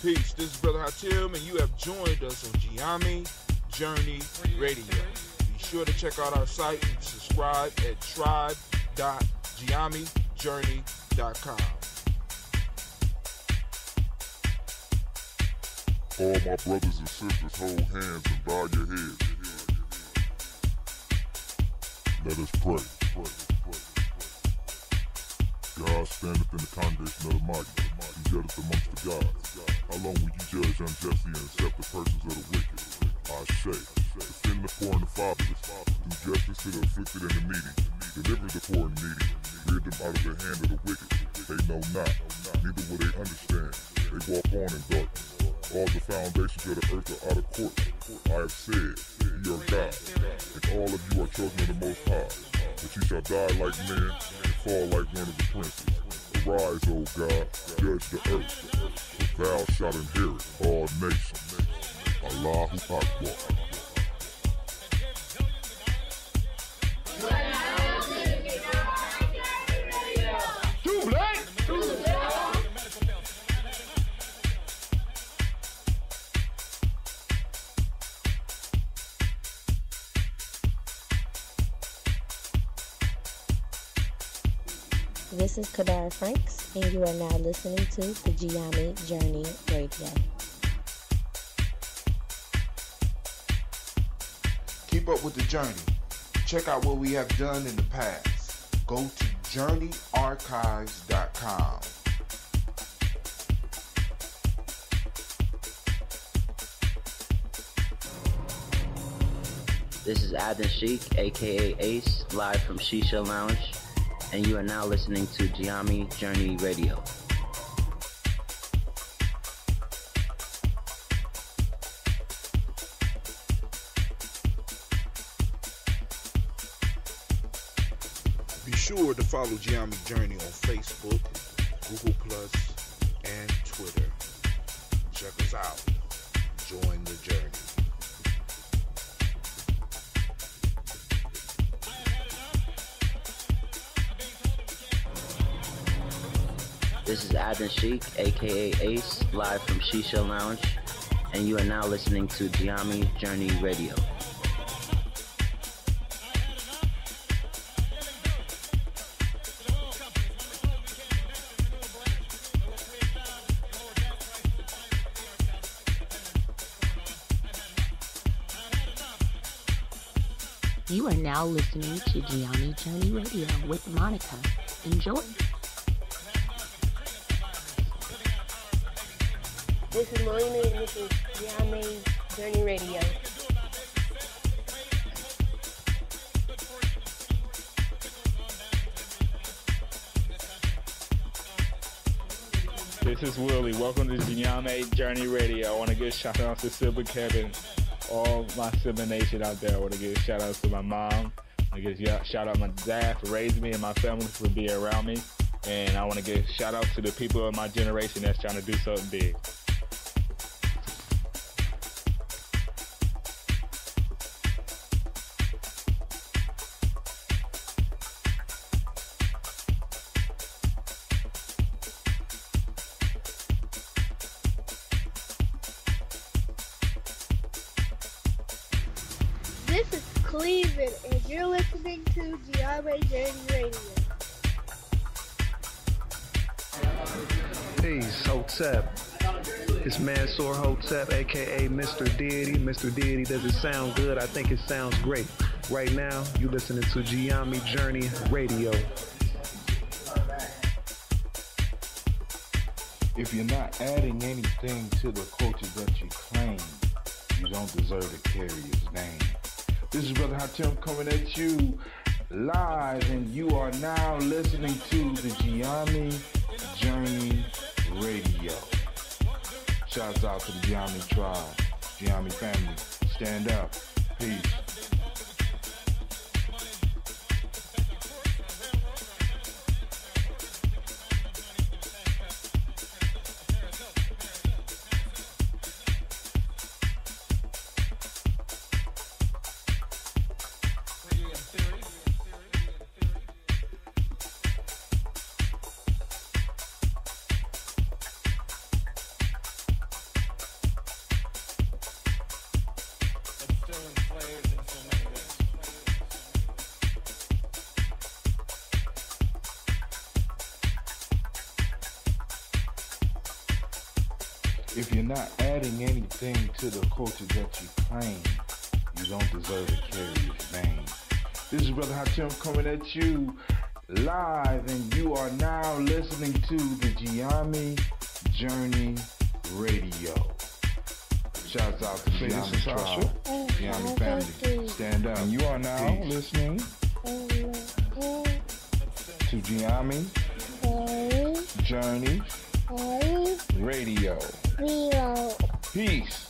Peace, this is Brother Hatim, and you have joined us on Gye-Nyame Journey Radio. Be sure to check out our site and subscribe at tribe.gyenamejourney.com. All my brothers and sisters, hold hands and bow your heads. Let us pray. God standeth in the congregation of the mighty. He judgeth amongst the gods. How long will you judge unjustly and accept the persons of the wicked? I say, defend the poor and the fatherless. Do justice to the afflicted and the needy. Deliver the poor and needy. Rid them out of the hand of the wicked. They know not, neither will they understand. They walk on in darkness. All the foundations of the earth are out of court. I have said, ye are God, and all of you are children of the Most High. But ye shall die like men, and fall like one of the princes. Arise, O God, judge the earth, for thou shalt inherit all nations. Allahu Akbar. This is Kadara Franks, and you are now listening to the Gye-Nyame Journey Radio. Keep up with the journey. Check out what we have done in the past. Go to journeyarchives.com. This is Adnan Sheik, aka Ace, live from Shisha Lounge, and you are now listening to Gye-Nyame Journey Radio. Be sure to follow Gye-Nyame Journey on Facebook, Google+, and Twitter. Check us out. Join the journey. This is Adnan Sheik, aka Ace, live from Shisha Lounge, and you are now listening to Gye-Nyame Journey Radio. You are now listening to Gye-Nyame Journey Radio with Monica. Enjoy. This is Melina, and this is Gye-Nyame Journey Radio. This is Willie. Welcome to Gye-Nyame Journey Radio. I want to give shout out to Silver Kevin, all my Silver Nation out there. I want to give shout out to my mom. I give shout out to my dad for raising me and my family for being around me. And I want to give shout out to the people of my generation that's trying to do something big. This is Cleveland, and you're listening to Gye-Nyame Journey Radio. Peace, Hotep. It's Mansour Hotep, aka Mr. Deity. Mr. Deity, does it sound good? I think it sounds great. Right now, you listening to Gye-Nyame Journey Radio. If you're not adding anything to the culture that you claim, you don't deserve to carry his name. This is Brother Hatim coming at you live, and you are now listening to the Gye-Nyame Journey Radio. Shouts out to the Gye-Nyame tribe, Gye-Nyame family. Stand up. Peace. If you're not adding anything to the culture that you claim, you don't deserve to carry its name. This is Brother Hatim coming at you live, and you are now listening to the Gye-Nyame Journey Radio. Shouts out to Gye-Nyame Tribe, Gye-Nyame family. Stand up. And you are now Peace. listening to Gye-Nyame Journey Radio. Peace.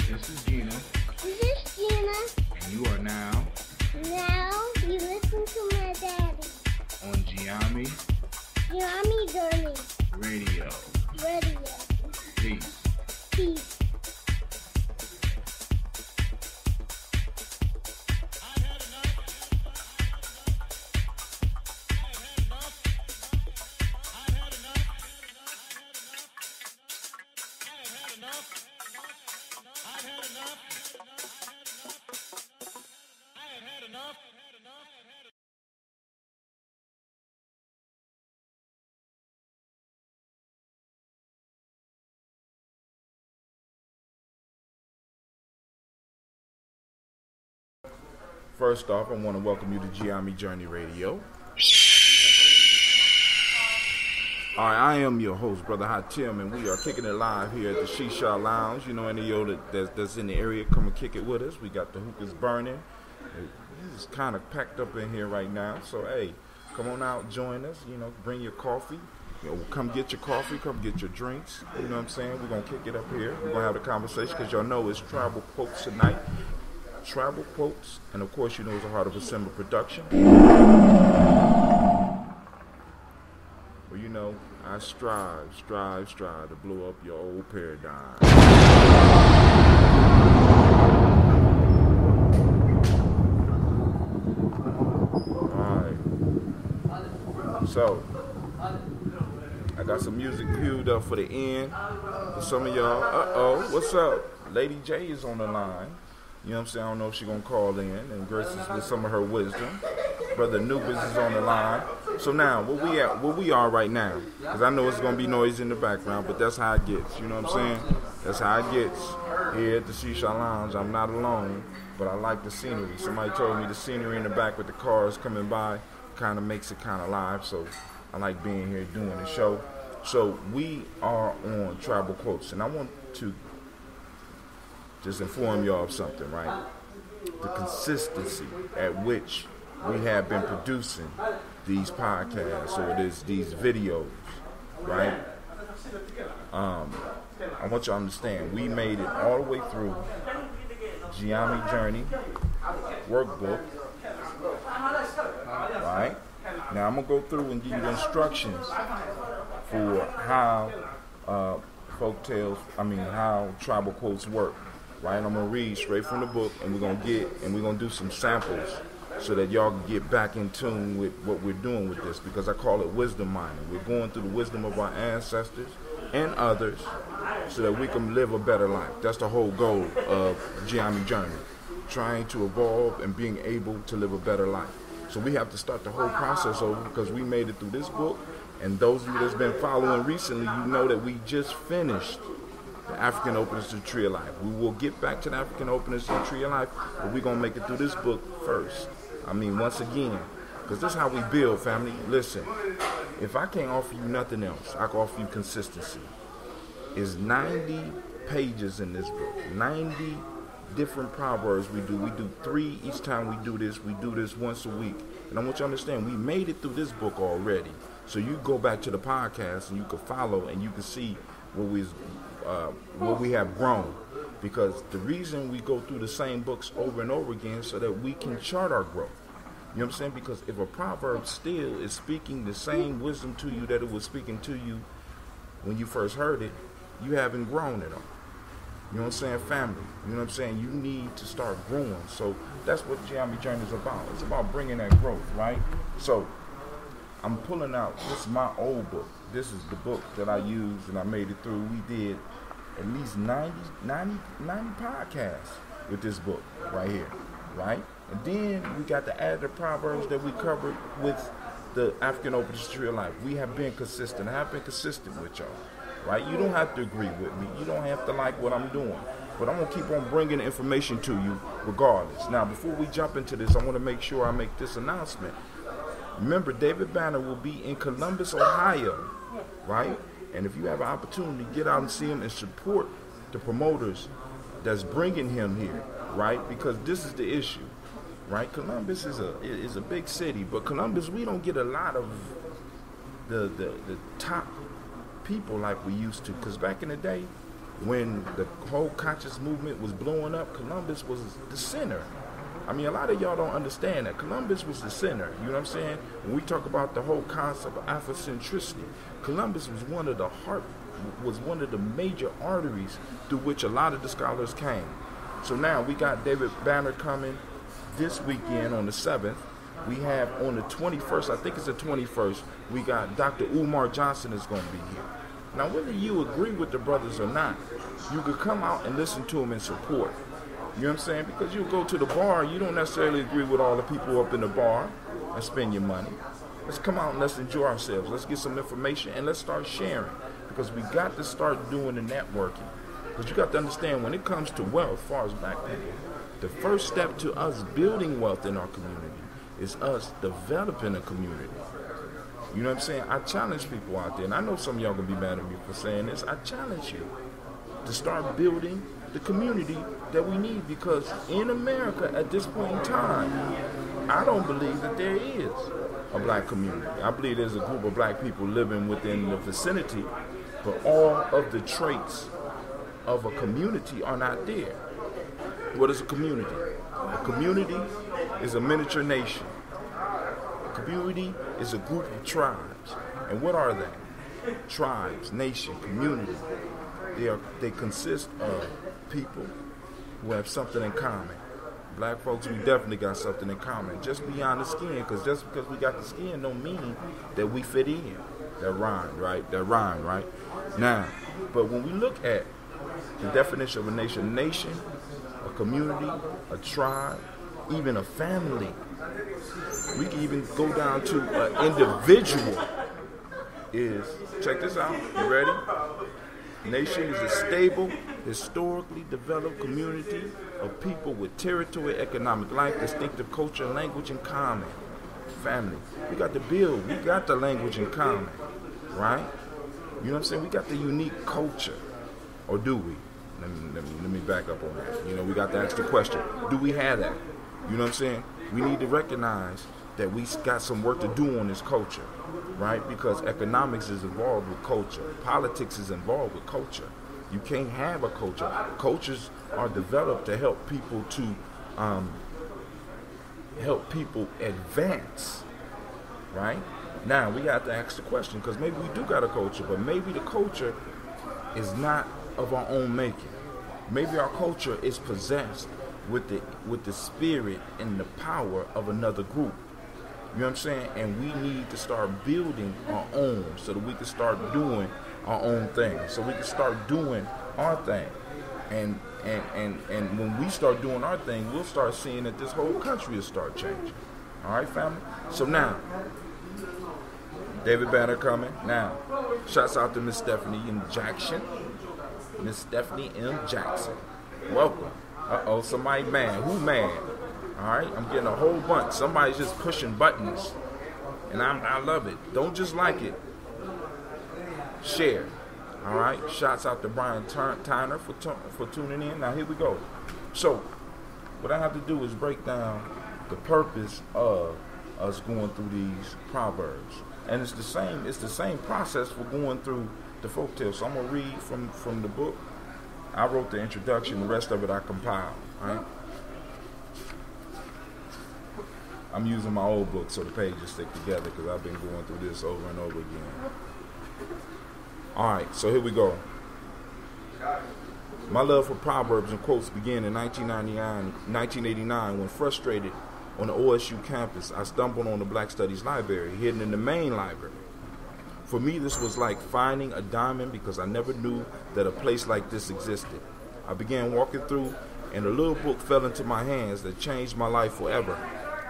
This is Gina, This is Gina. and you are now Now you listen to my daddy. on Gye-Nyame Gye-Nyame Journey Radio. Radio. Peace. Peace. First off, I want to welcome you to Gye-Nyame Journey Radio. All right, I am your host, Brother Hatim, and we are kicking it live here at the Shisha Lounge. You know, any of you that's in the area, come and kick it with us. We got the hookahs burning. It's kind of packed up in here right now. So, hey, come on out, join us. You know, bring your coffee. You know, come get your coffee, come get your drinks. You know what I'm saying? We're going to kick it up here. We're going to have a conversation because y'all know it's tribal quotes tonight. Tribal quotes, and of course, you know it's a Heart of Assembly production. Well, you know, I strive to blow up your old paradigm. Alright. So, I got some music queued up for the end. For some of y'all, what's up? Lady J is on the line. You know what I'm saying? I don't know if she's going to call in and grace us with some of her wisdom. Brother Nubis is on the line. So now, where we are right now, because I know it's going to be noise in the background, but that's how it gets. You know what I'm saying? That's how it gets here at the Shisha Lounge. I'm not alone, but I like the scenery. Somebody told me the scenery in the back with the cars coming by kind of makes it kind of live, so I like being here doing the show. So we are on Tribal Quotes, and I want to just inform y'all of something, right? The consistency at which we have been producing these podcasts or these videos, right? I want y'all to understand, we made it all the way through Gye-Nyame Journey workbook, right? Now I'm gonna go through and give you the instructions for how how tribal quotes work. Right, I'm gonna read straight from the book, and we're gonna do some samples so that y'all can get back in tune with what we're doing with this, because I call it wisdom mining. We're going through the wisdom of our ancestors and others so that we can live a better life. That's the whole goal of Gye-Nyame Journey, trying to evolve and being able to live a better life. So we have to start the whole process over because we made it through this book, and those of you that's been following recently, you know that we just finished the African Openers to the Tree of Life. We will get back to the African Openers to the Tree of Life, but we're going to make it through this book first. Once again, because this is how we build, family. Listen, if I can't offer you nothing else, I can offer you consistency. It's 90 pages in this book, 90 different proverbs we do. We do 3 each time we do this. We do this once a week. And I want you to understand, we made it through this book already. So you go back to the podcast and you can follow and you can see what we have grown, because the reason we go through the same books over and over again so that we can chart our growth. You know what I'm saying? Because if a proverb still is speaking the same wisdom to you that it was speaking to you when you first heard it, you haven't grown at all. You know what I'm saying? Family. You know what I'm saying? You need to start growing. So that's what Gye-Nyame Journey is about. It's about bringing that growth, right? So I'm pulling out, this is my old book. This is the book that I used and I made it through. We did at least 90 podcasts with this book right here, right? And then we got the added proverbs that we covered with the African Open Tree of Life. We have been consistent. I have been consistent with y'all, right? You don't have to agree with me. You don't have to like what I'm doing. But I'm going to keep on bringing the information to you regardless. Now, before we jump into this, I want to make sure I make this announcement. Remember, David Banner will be in Columbus, Ohio, right? And if you have an opportunity, get out and see him and support the promoters that's bringing him here, right? Because this is the issue, right? Columbus is a big city, but Columbus, we don't get a lot of the top people like we used to. Because back in the day, when the whole conscious movement was blowing up, Columbus was the center. I mean, a lot of y'all don't understand that. Columbus was the center, you know what I'm saying? When we talk about the whole concept of Afrocentricity, Columbus was one of the major arteries through which a lot of the scholars came. So now we got David Banner coming this weekend on the 7th. We have on the 21st, I think it's the 21st, we got Dr. Umar Johnson is going to be here. Now, whether you agree with the brothers or not, you could come out and listen to them and support. You know what I'm saying? Because you go to the bar, you don't necessarily agree with all the people up in the bar and spend your money. Let's come out and let's enjoy ourselves. Let's get some information and let's start sharing. Because we got to start doing the networking. Because you got to understand, when it comes to wealth, as far as black people, the first step to us building wealth in our community is us developing a community. You know what I'm saying? I challenge people out there, and I know some of y'all gonna be mad at me for saying this. I challenge you to start building the community that we need, because in America at this point in time, I don't believe that there is a black community. I believe there's a group of black people living within the vicinity, but all of the traits of a community are not there. What is a community? A community is a miniature nation. Community is a group of tribes. And what are they? Tribes, nation, community. They consist of people who have something in common. Black folks, we definitely got something in common. Just beyond the skin, because just because we got the skin don't mean that we fit in. That rhyme, right? Now, but when we look at the definition of a nation, a community, a tribe, even a family, we can even go down to an individual. Check this out, you ready? Nation is a stable, historically developed community of people with territory, economic life, distinctive culture, language in common. Family. We got the build, we got the language in common, right? You know what I'm saying? We got the unique culture. Or do we? Let me back up on that. You know, we got to ask the question, do we have that? You know what I'm saying? We need to recognize that we got some work to do on this culture, right? Because economics is involved with culture. Politics is involved with culture. You can't have a culture. Cultures are developed to help people advance, right? Now, we have to ask the question, because maybe we do got a culture, but maybe the culture is not of our own making. Maybe our culture is possessed with the spirit and the power of another group. You know what I'm saying? And we need to start building our own so that we can start doing our own thing. So we can start doing our thing. And when we start doing our thing, we'll start seeing that this whole country will start changing. All right, family? So now, David Banner coming. Now, shouts out to Miss Stephanie M. Jackson. Miss Stephanie M. Jackson. Welcome. Uh-oh, somebody mad. Who mad? All right, I'm getting a whole bunch. Somebody's just pushing buttons. And I love it. Don't just like it. Share. All right, shouts out to Brian Tyner for tuning in. Now, here we go. So, what I have to do is break down the purpose of us going through these proverbs. And it's the same process for going through the folktales. So I'm going to read from the book. I wrote the introduction. The rest of it I compiled. All right? I'm using my old book so the pages stick together because I've been going through this over and over again. All right, so here we go. My love for proverbs and quotes began in 1989 when, frustrated on the OSU campus, I stumbled on the Black Studies Library, hidden in the main library. For me, this was like finding a diamond because I never knew that a place like this existed. I began walking through and a little book fell into my hands that changed my life forever.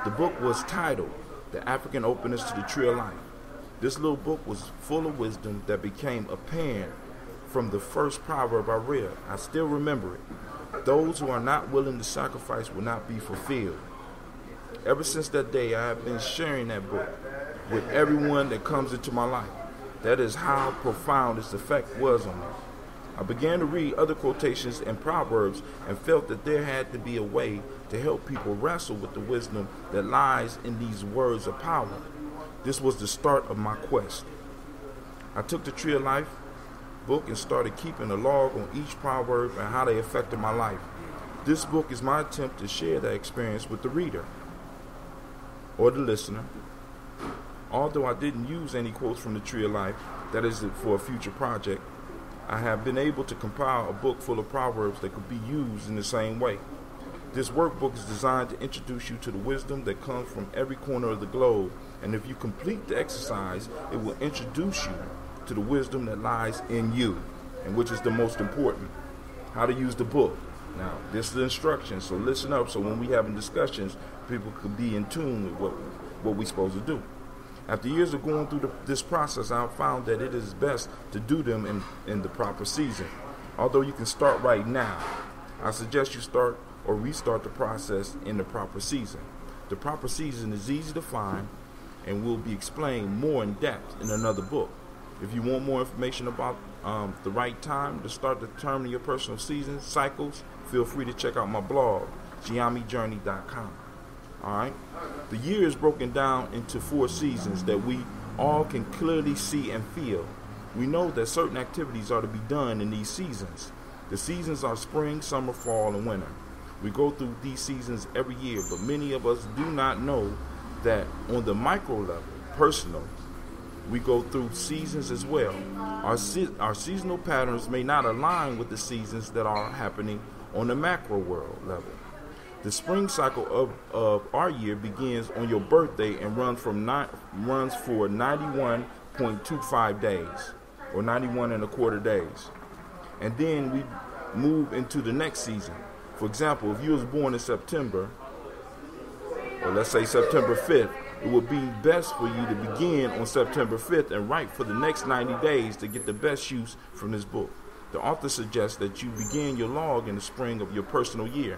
The book was titled The African Openness to the Tree of Life. This little book was full of wisdom that became apparent from the first proverb I read. I still remember it. Those who are not willing to sacrifice will not be fulfilled. Ever since that day, I have been sharing that book with everyone that comes into my life. That is how profound its effect was on me. I began to read other quotations and proverbs and felt that there had to be a way to help people wrestle with the wisdom that lies in these words of power. This was the start of my quest. I took the Tree of Life book and started keeping a log on each proverb and how they affected my life. This book is my attempt to share that experience with the reader or the listener. Although I didn't use any quotes from the Tree of Life, that is for a future project, I have been able to compile a book full of proverbs that could be used in the same way. This workbook is designed to introduce you to the wisdom that comes from every corner of the globe, and if you complete the exercise, it will introduce you to the wisdom that lies in you, and which is the most important. How to use the book. Now, this is the instructions, so listen up so when we having discussions, people can be in tune with what we're supposed to do. After years of going through this process, I have found that it is best to do them in the proper season. Although you can start right now, I suggest you start or restart the process in the proper season. The proper season is easy to find and will be explained more in depth in another book. If you want more information about the right time to start determining your personal season cycles, feel free to check out my blog, Gye-Nyame.com. Alright? The year is broken down into 4 seasons that we all can clearly see and feel. We know that certain activities are to be done in these seasons. The seasons are spring, summer, fall, and winter. We go through these seasons every year, but many of us do not know that on the micro level, personal, we go through seasons as well. Our seasonal patterns may not align with the seasons that are happening on the macro world level. The spring cycle of our year begins on your birthday and runs for 91.25 days, or 91 and a quarter days. And then we move into the next season. For example, if you was born in September, or let's say September 5th, it would be best for you to begin on September 5th and write for the next 90 days to get the best use from this book. The author suggests that you begin your log in the spring of your personal year.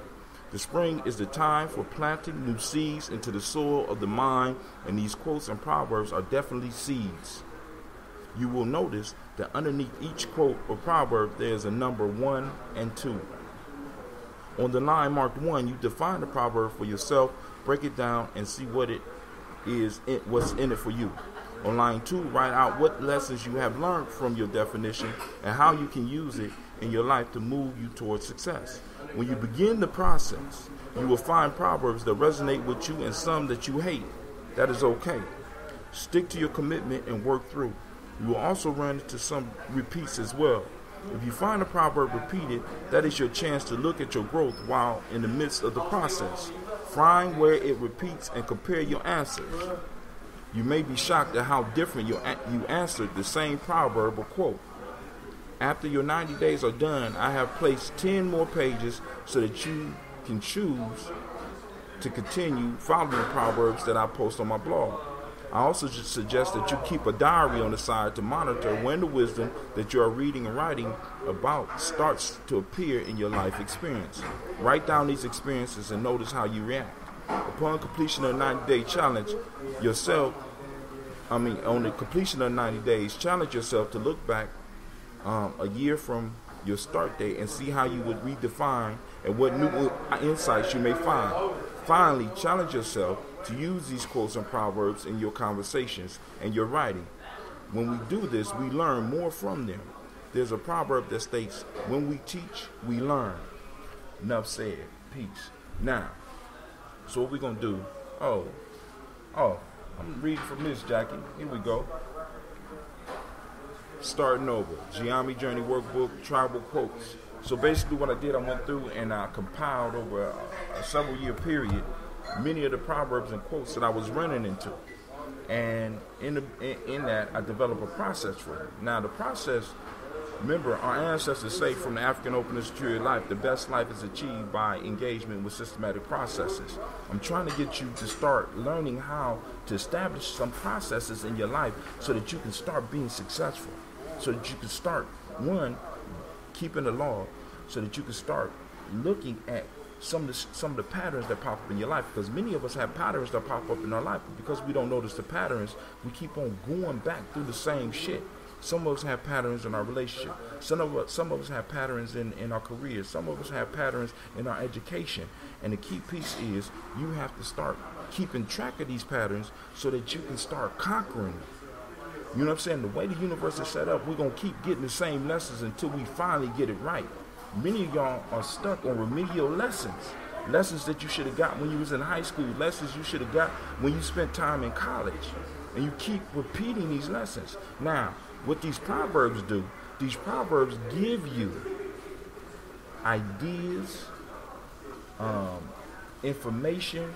The spring is the time for planting new seeds into the soil of the mind, and these quotes and proverbs are definitely seeds. You will notice that underneath each quote or proverb there is a number 1 and 2. On the line marked 1, you define the proverb for yourself, break it down, and see what it is, what's in it for you. On line 2, write out what lessons you have learned from your definition and how you can use it in your life to move you towards success. When you begin the process, you will find proverbs that resonate with you and some that you hate. That is okay. Stick to your commitment and work through. You will also run into some repeats as well. If you find a proverb repeated, that is your chance to look at your growth while in the midst of the process. Find where it repeats and compare your answers. You may be shocked at how different you answered the same proverb or quote. After your 90 days are done, I have placed 10 more pages so that you can choose to continue following the proverbs that I post on my blog. I also suggest that you keep a diary on the side to monitor when the wisdom that you are reading and writing about starts to appear in your life experience. Write down these experiences and notice how you react. Upon completion of the 90-day challenge, on the completion of 90 days, challenge yourself to look back a year from your start date and see how you would redefine and what new insights you may find. Finally, challenge yourself to use these quotes and proverbs in your conversations and your writing. When we do this, we learn more from them. There's a proverb that states, when we teach, we learn. Enough said. Peace. Now, so what we're going to do, I'm reading from Miss Jackie. Here we go. Starting over. Gye-Nyame Journey Workbook, Tribal Quotes. So basically what I did, I went through and I compiled over a several year period many of the proverbs and quotes that I was running into. And in that, I developed a process for it. Now, the process Remember, our ancestors say from the African openness tree of life, the best life is achieved by engagement with systematic processes. I'm trying to get you to start learning how to establish some processes in your life so that you can start being successful, so that you can start, one, keeping the law, so that you can start looking at some of the patterns that pop up in your life, because many of us have patterns that pop up in our life, but because we don't notice the patterns, we keep on going back through the same shit. Some of us have patterns in our relationship. Some of us have patterns in our careers. Some of us have patterns in our education. And the key piece is you have to start keeping track of these patterns so that you can start conquering them. You know what I'm saying? The way the universe is set up, we're going to keep getting the same lessons until we finally get it right. Many of y'all are stuck on remedial lessons. Lessons that you should have got when you was in high school. Lessons you should have got when you spent time in college. And you keep repeating these lessons. Now, what these proverbs do, these proverbs give you ideas, information,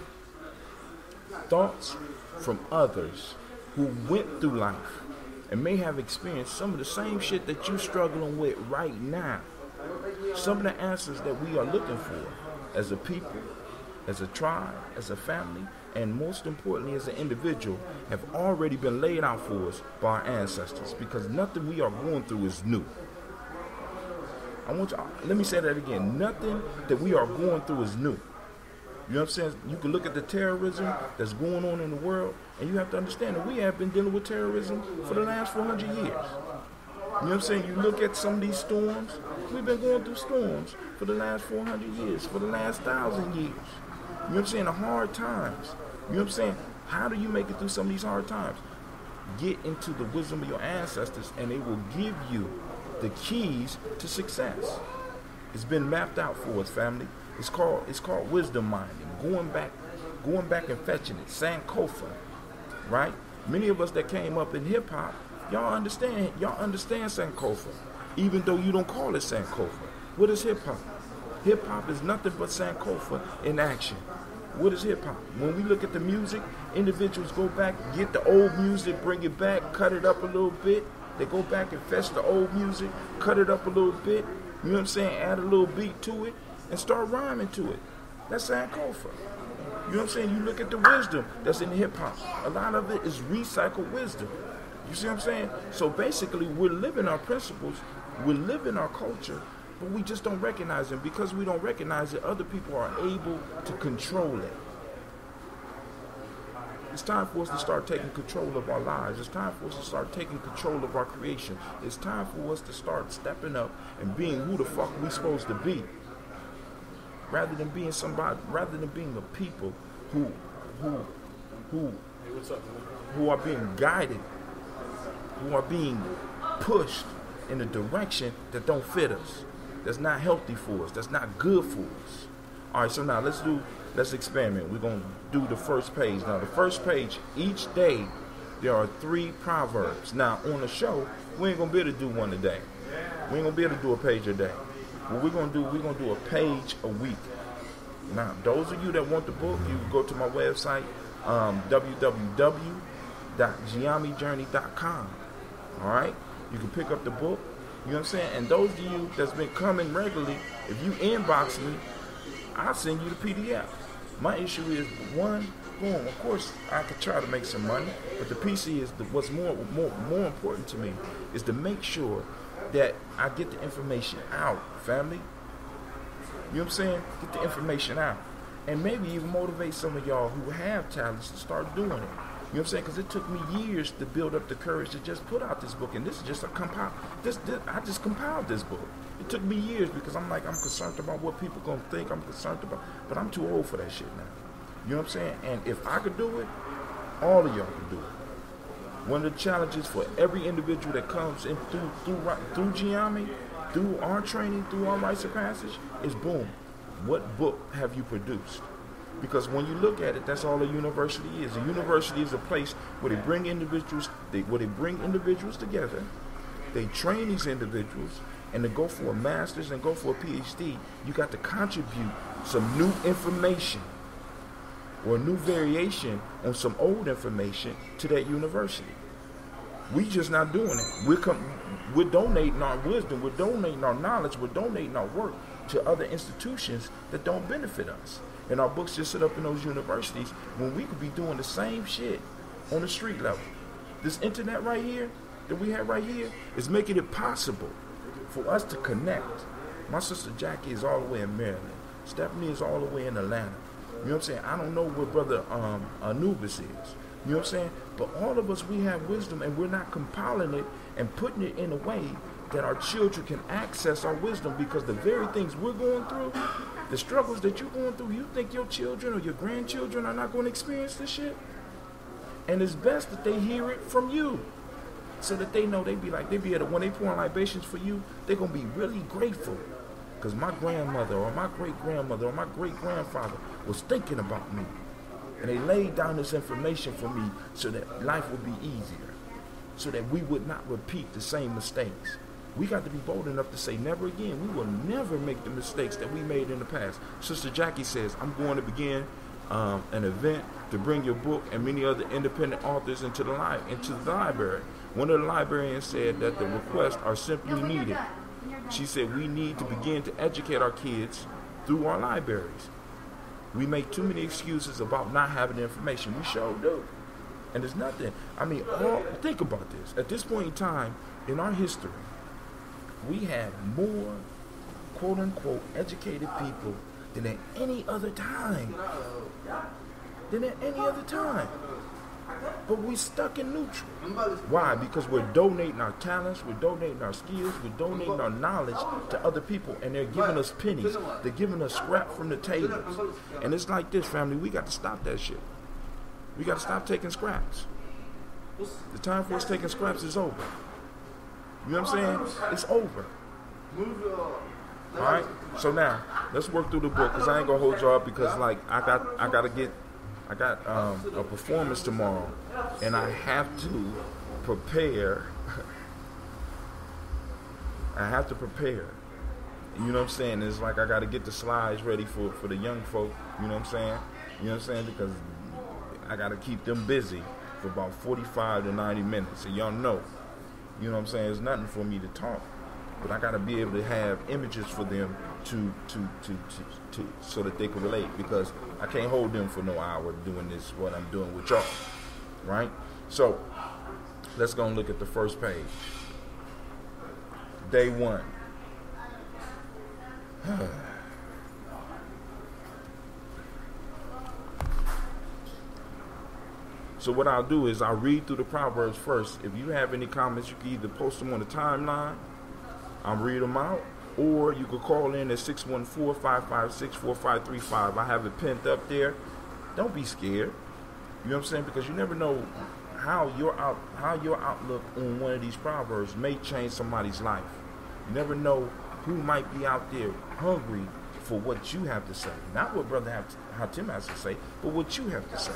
thoughts from others who went through life and may have experienced some of the same shit that you're struggling with right now. Some of the answers that we are looking for as a people, as a tribe, as a family, and most importantly as an individual, have already been laid out for us by our ancestors, because nothing we are going through is new. Let me say that again. Nothing that we are going through is new. You know what I'm saying? You can look at the terrorism that's going on in the world, and you have to understand that we have been dealing with terrorism for the last 400 years. You know what I'm saying? You look at some of these storms, we've been going through storms for the last 400 years, for the last 1,000 years. You know what I'm saying? The hard times. You know what I'm saying? How do you make it through some of these hard times? Get into the wisdom of your ancestors, and they will give you the keys to success. It's been mapped out for us, family. It's called wisdom minding. Going back and fetching it. Sankofa, right? Many of us that came up in hip hop, y'all understand Sankofa, even though you don't call it Sankofa. What is hip hop? Hip hop is nothing but Sankofa in action. What is hip hop? When we look at the music, individuals go back, get the old music, bring it back, cut it up a little bit. They go back and fetch the old music, cut it up a little bit. You know what I'm saying? Add a little beat to it and start rhyming to it. That's Sankofa. You know what I'm saying? You look at the wisdom that's in hip hop. A lot of it is recycled wisdom. You see what I'm saying? So basically, we're living our principles, we're living our culture, but we just don't recognize it. Because we don't recognize it, other people are able to control it. It's time for us to start taking control of our lives. It's time for us to start taking control of our creation. It's time for us to start stepping up and being who the fuck we supposed to be. Rather than being a people who are being guided, who are being pushed in a direction that don't fit us, that's not healthy for us, that's not good for us. All right, so now let's experiment. We're going to do the first page. Now, the first page, each day, there are 3 proverbs. Now, on the show, we ain't going to be able to do one a day. We ain't going to be able to do a page a day. What we're going to do a page a week. Now, those of you that want the book, you can go to my website, www.Gye-Nyame.com. All right? You can pick up the book. You know what I'm saying? And those of you that's been coming regularly, if you inbox me, I'll send you the PDF. My issue is, one, boom, of course, I could try to make some money, but the PC is what's more important to me is to make sure that I get the information out, family. You know what I'm saying? Get the information out. And maybe even motivate some of y'all who have talents to start doing it. You know what I'm saying? Because it took me years to build up the courage to just put out this book. And this is just a compile. I just compiled this book. It took me years because I'm concerned about what people going to think. I'm concerned about, but I'm too old for that shit now. You know what I'm saying? And if I could do it, all of y'all can do it. One of the challenges for every individual that comes in through Gye-Nyame, through our training, through our rites of passage, is boom, what book have you produced? Because when you look at it, that's all a university is. A university is a place where they bring individuals together, they train these individuals, and to go for a master's and go for a PhD, you got to contribute some new information or a new variation on some old information to that university. We just not doing it. We're donating our wisdom, we're donating our knowledge, we're donating our work to other institutions that don't benefit us. And our books just sit up in those universities when we could be doing the same shit on the street level. This internet right here, that we have right here, is making it possible for us to connect. My sister Jackie is all the way in Maryland. Stephanie is all the way in Atlanta. You know what I'm saying? I don't know where Brother Anubis is. You know what I'm saying? But all of us, we have wisdom, and we're not compiling it and putting it in a way that our children can access our wisdom, because the very things we're going through, the struggles that you're going through, you think your children or your grandchildren are not going to experience this shit? And it's best that they hear it from you, so that they know, when they pour in libations for you, they're going to be really grateful. Because my grandmother or my great-grandmother or my great-grandfather was thinking about me. And they laid down this information for me so that life would be easier, so that we would not repeat the same mistakes. We got to be bold enough to say never again. We will never make the mistakes that we made in the past. Sister Jackie says, I'm going to begin an event to bring your book and many other independent authors into the library. One of the librarians said that the requests are simply needed. She said we need to begin to educate our kids through our libraries. We make too many excuses about not having the information. We sure do. And there's nothing. Think about this. At this point in time in our history, we have more quote-unquote educated people than at any other time. But we're stuck in neutral. Why? Because we're donating our talents, we're donating our skills, we're donating our knowledge to other people, and they're giving us pennies. They're giving us scrap from the tables. And it's like this, family. We got to stop that shit. We got to stop taking scraps. The time for us taking scraps is over. You know what I'm saying? It's over. All right. So now let's work through the book, because I ain't gonna hold y'all up, because I got a performance tomorrow, and I have to prepare. You know what I'm saying? It's like I got to get the slides ready for the young folk. You know what I'm saying? You know what I'm saying? Because I got to keep them busy for about 45 to 90 minutes. And y'all know, you know what I'm saying? It's nothing for me to talk, but I got to be able to have images for them to so that they can relate, because I can't hold them for no hour doing this, what I'm doing with y'all, right? So let's go and look at the first page. Day 1. So what I'll do is I'll read through the Proverbs first. If you have any comments, you can either post them on the timeline, I'll read them out, or you could call in at 614-556-4535. I have it pinned up there. Don't be scared. You know what I'm saying? Because you never know how your outlook on one of these proverbs may change somebody's life. You never know who might be out there hungry for what you have to say. Not what Brother Hatim has to say, but what you have to say.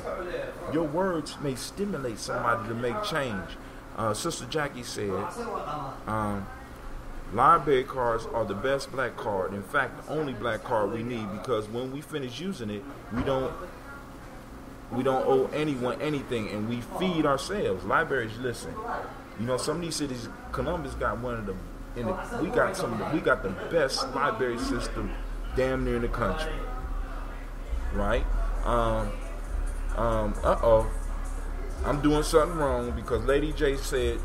Your words may stimulate somebody to make change. Sister Jackie said, library cards are the best black card. In fact, the only black card we need, because when we finish using it, we don't owe anyone anything, and we feed ourselves. Libraries, listen. You know, some of these cities, Columbus got one of them. We got the best library system damn near in the country, right? I'm doing something wrong, because Lady J said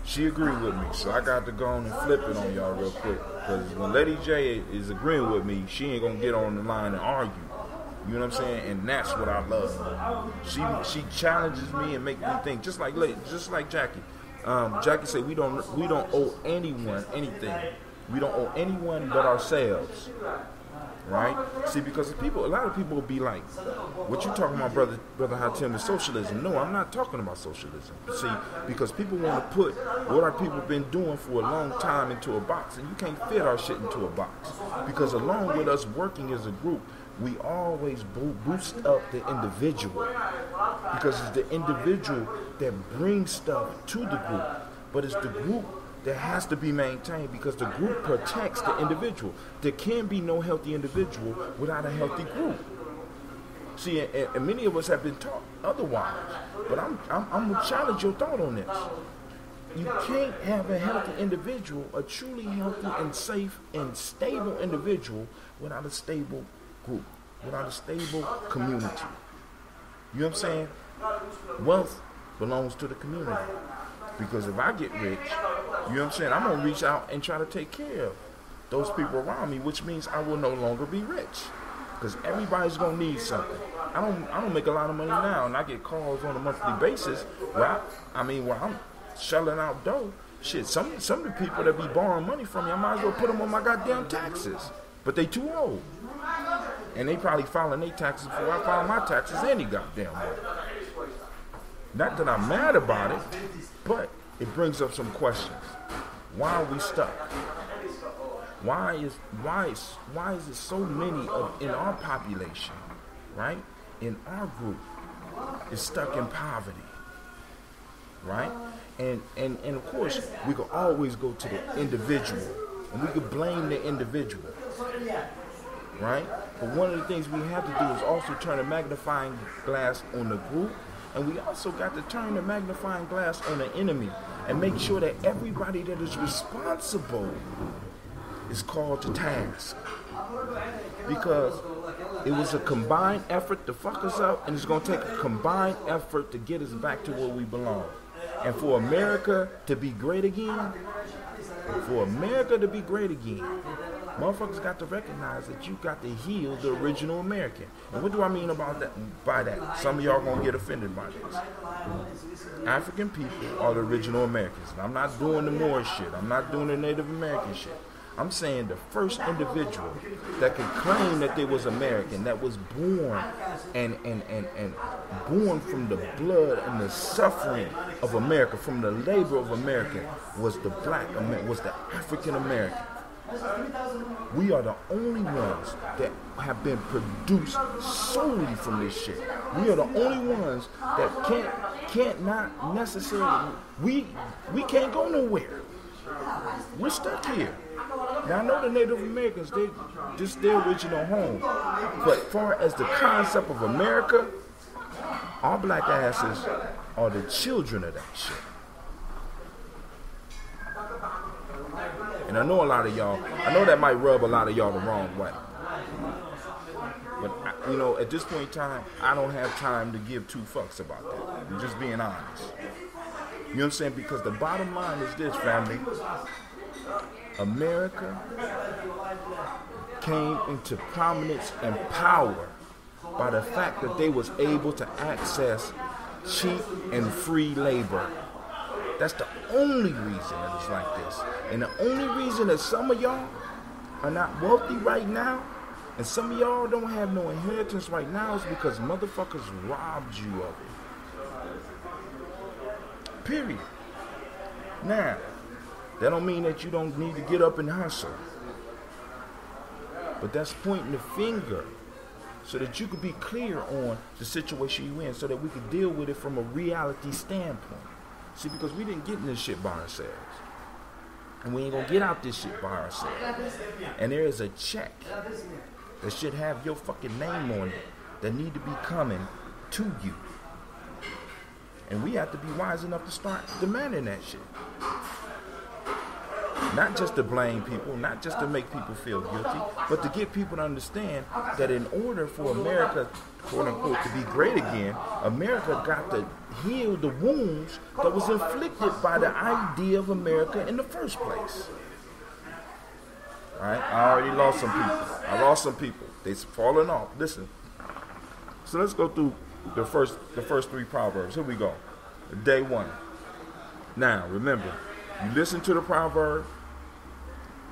she agreed with me, so I got to go on and flip it on y'all real quick, because when Lady J is agreeing with me, she ain't gonna get on the line and argue. You know what I'm saying? And that's what I love. She challenges me and make me think, just like Jackie. Jackie said we don't owe anyone anything. We don't owe anyone but ourselves, right? See, because a lot of people will be like, "What you talking about, brother Hatim, is socialism?" No, I'm not talking about socialism. See, because people want to put what our people been doing for a long time into a box, and you can't fit our shit into a box. Because along with us working as a group, we always boost up the individual, because it's the individual that brings stuff to the group, but it's the group that has to be maintained, because the group protects the individual. There can be no healthy individual without a healthy group. See, and many of us have been taught otherwise. But I'm gonna challenge your thought on this. You can't have a healthy individual, a truly healthy and safe and stable individual, without a stable group, without a stable community. You know what I'm saying? Wealth belongs to the community. Because if I get rich, you know what I'm saying, I'm going to reach out and try to take care of those people around me, which means I will no longer be rich. Because everybody's going to need something. I don't make a lot of money now, and I get calls on a monthly basis where I'm shelling out dough. Shit, some of the people that be borrowing money from me, I might as well put them on my goddamn taxes. But they too old. And they probably filing their taxes before I file my taxes any goddamn way. Not that I'm mad about it, but it brings up some questions. Why are we stuck? Why is it so many in our population, right? In our group, is stuck in poverty, right? And of course, we can always go to the individual, and we could blame the individual, right? But one of the things we have to do is also turn a magnifying glass on the group, and we also got to turn the magnifying glass on the enemy and make sure that everybody that is responsible is called to task. Because it was a combined effort to fuck us up, and it's going to take a combined effort to get us back to where we belong. And for America to be great again, motherfuckers got to recognize that you got to heal the original American. And what do I mean about that? By that, some of y'all gonna get offended by this. African people are the original Americans. And I'm not doing the Moorish shit. I'm not doing the Native American shit. I'm saying the first individual that could claim that they was American, that was born and born from the blood and the suffering of America, from the labor of America, was the African American. We are the only ones that have been produced solely from this shit. We are the only ones that can't not necessarily, we can't go nowhere. We're stuck here. Now I know the Native Americans, this is their original home. But as far as the concept of America, our black asses are the children of that shit. And I know a lot of y'all, I know that might rub a lot of y'all the wrong way. But, at this point in time, I don't have time to give two fucks about that. I'm just being honest. You know what I'm saying? Because the bottom line is this, family. America came into prominence and power by the fact that they was able to access cheap and free labor. That's the only reason that it's like this. And the only reason that some of y'all are not wealthy right now, and some of y'all don't have no inheritance right now, is because motherfuckers robbed you of it. Period. Now, that don't mean that you don't need to get up and hustle. But that's pointing the finger so that you could be clear on the situation you in, so that we could deal with it from a reality standpoint. See, because we didn't get in this shit by ourselves. And we ain't gonna get out this shit by ourselves. And there is a check that should have your fucking name on it that need to be coming to you. And we have to be wise enough to start demanding that shit. Not just to blame people, not just to make people feel guilty, but to get people to understand that in order for America, quote unquote, to be great again, America got to heal the wounds that was inflicted by the idea of America in the first place. Alright, I already lost some people. I lost some people. They've fallen off. Listen. So let's go through the first three proverbs. Here we go. Day one. Now, remember, you listen to the proverb,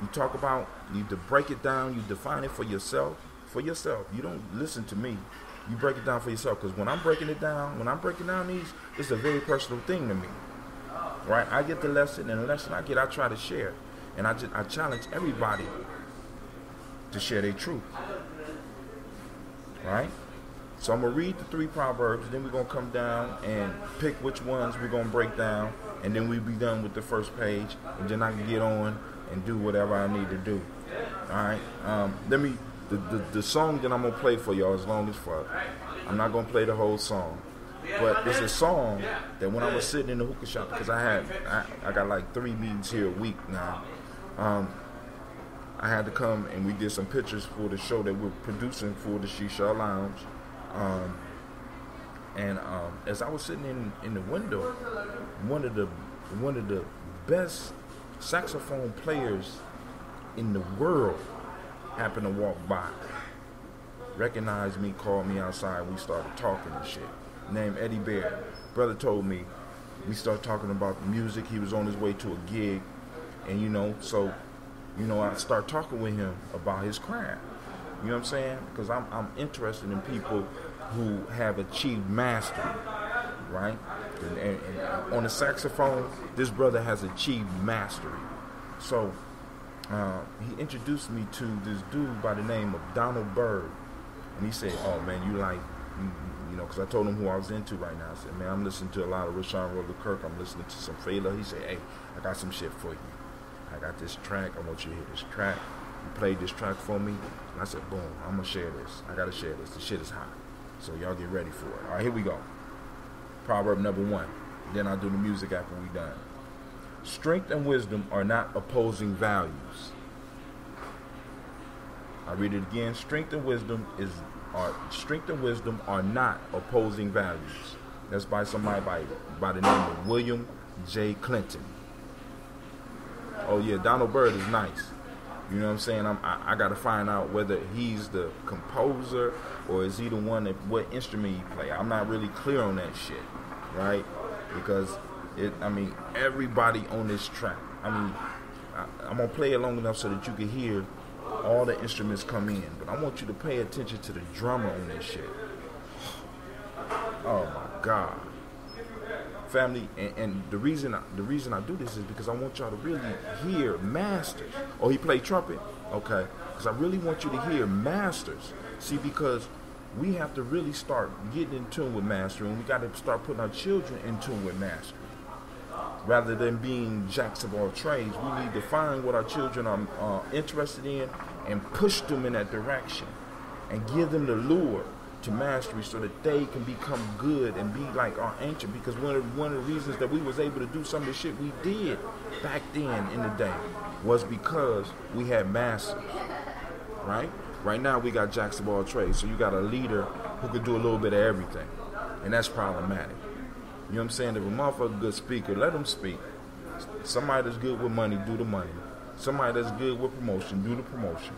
you talk about, you need to break it down, you define it for yourself. You don't listen to me. You break it down for yourself. Because when I'm breaking down these, it's a very personal thing to me. Right? I get the lesson, and the lesson I get, I try to share. And I challenge everybody to share their truth. Right? So I'm going to read the three proverbs, then we're going to come down and pick which ones we're going to break down, and then we'll be done with the first page, and then I can get on and do whatever I need to do. Alright? The song that I'm going to play for y'all is long as fuck. I'm not going to play the whole song. But there's a song that when I was sitting in the hookah shop, because I got like 3 meetings here a week now. I had to come and we did some pictures for the show that we're producing for the Shisha Lounge. And as I was sitting in the window, one of the best saxophone players in the world happened to walk by, recognized me, called me outside. We started talking and shit. Named Eddie Bear. Brother told me, we started talking about the music. He was on his way to a gig, and so I start talking with him about his craft. You know what I'm saying? Because I'm interested in people who have achieved mastery, right? And on the saxophone, this brother has achieved mastery. So he introduced me to this dude by the name of Donald Byrd, and he said, "Oh man, you like, because I told him who I was into right now. I said, man, I'm listening to a lot of Rashawn Roller Kirk. I'm listening to some Fela." He said, "Hey, I got some shit for you. I got this track. I want you to hear this track." He played this track for me, and I said, boom, I'm gonna share this. I gotta share this. The shit is hot. So y'all get ready for it. All right, here we go. Proverb number 1. Then I'll do the music after we done. Strength and wisdom are not opposing values. I read it again. Strength and wisdom are not opposing values. That's by somebody by the name of William J. Clinton. Oh yeah, Donald Byrd is nice. You know what I'm saying? I got to find out whether he's the composer or is he the one that what instrument he play. I'm not really clear on that shit, right? Because everybody on this track. I'm gonna play it long enough so that you can hear all the instruments come in, but I want you to pay attention to the drummer on this shit. Oh my God, family! And the reason I do this is because I want y'all to really hear masters. Oh, he played trumpet, okay? Because I really want you to hear masters. See, because we have to really start getting in tune with mastery, and we got to start putting our children in tune with mastery. Rather than being jacks of all trades, we need to find what our children are interested in and push them in that direction and give them the lure to mastery so that they can become good and be like our ancient. Because one of the reasons that we was able to do some of the shit we did back then in the day was because we had masters, right? Right now we got jacks of all trades, so you got a leader who could do a little bit of everything, and that's problematic. You know what I'm saying? If a motherfucker good speaker, let him speak. Somebody that's good with money, do the money. Somebody that's good with promotion, do the promotion.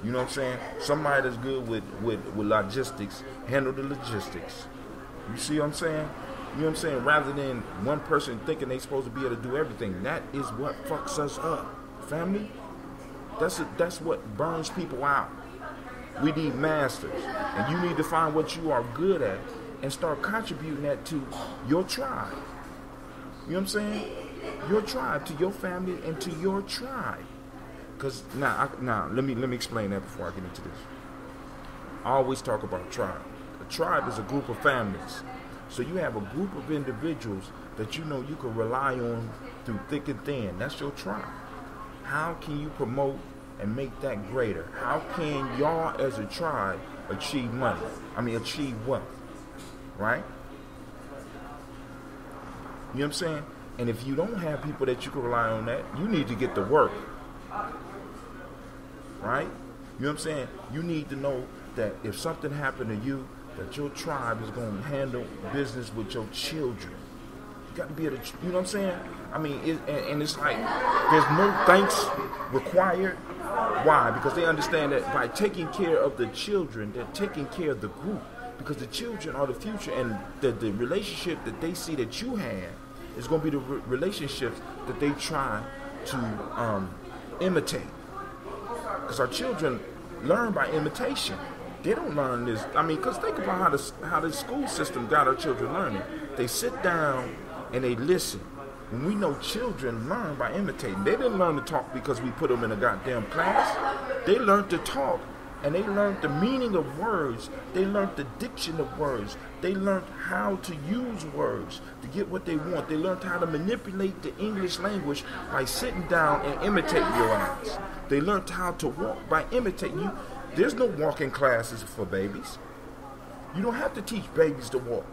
You know what I'm saying? Somebody that's good with logistics, handle the logistics. You see what I'm saying? You know what I'm saying? Rather than one person thinking they supposed to be able to do everything. That is what fucks us up. Family? That's what burns people out. We need masters. And you need to find what you are good at and start contributing that to your tribe. You know what I'm saying? Your tribe, to your family and to your tribe. Because now let me explain that before I get into this. I always talk about tribe. A tribe is a group of families. So you have a group of individuals that you know you can rely on through thick and thin. That's your tribe. How can you promote and make that greater? How can y'all as a tribe achieve money? Achieve wealth. Right? You know what I'm saying? And if you don't have people that you can rely on that, you need to get to work. Right? You know what I'm saying? You need to know that if something happened to you, that your tribe is going to handle business with your children. You got to be able to, you know what I'm saying? And it's like, there's no thanks required. Why? Because they understand that by taking care of the children, they're taking care of the group. Because the children are the future, and the relationship that they see that you have is going to be the relationships that they try to imitate. Because our children learn by imitation. They don't learn this. Because think about how the school system got our children learning. They sit down and they listen. And we know children learn by imitating. They didn't learn to talk because we put them in a goddamn class. They learned to talk. And they learned the meaning of words. They learned the diction of words. They learned how to use words to get what they want. They learned how to manipulate the English language by sitting down and imitating your ass. They learned how to walk by imitating you. There's no walking classes for babies. You don't have to teach babies to walk.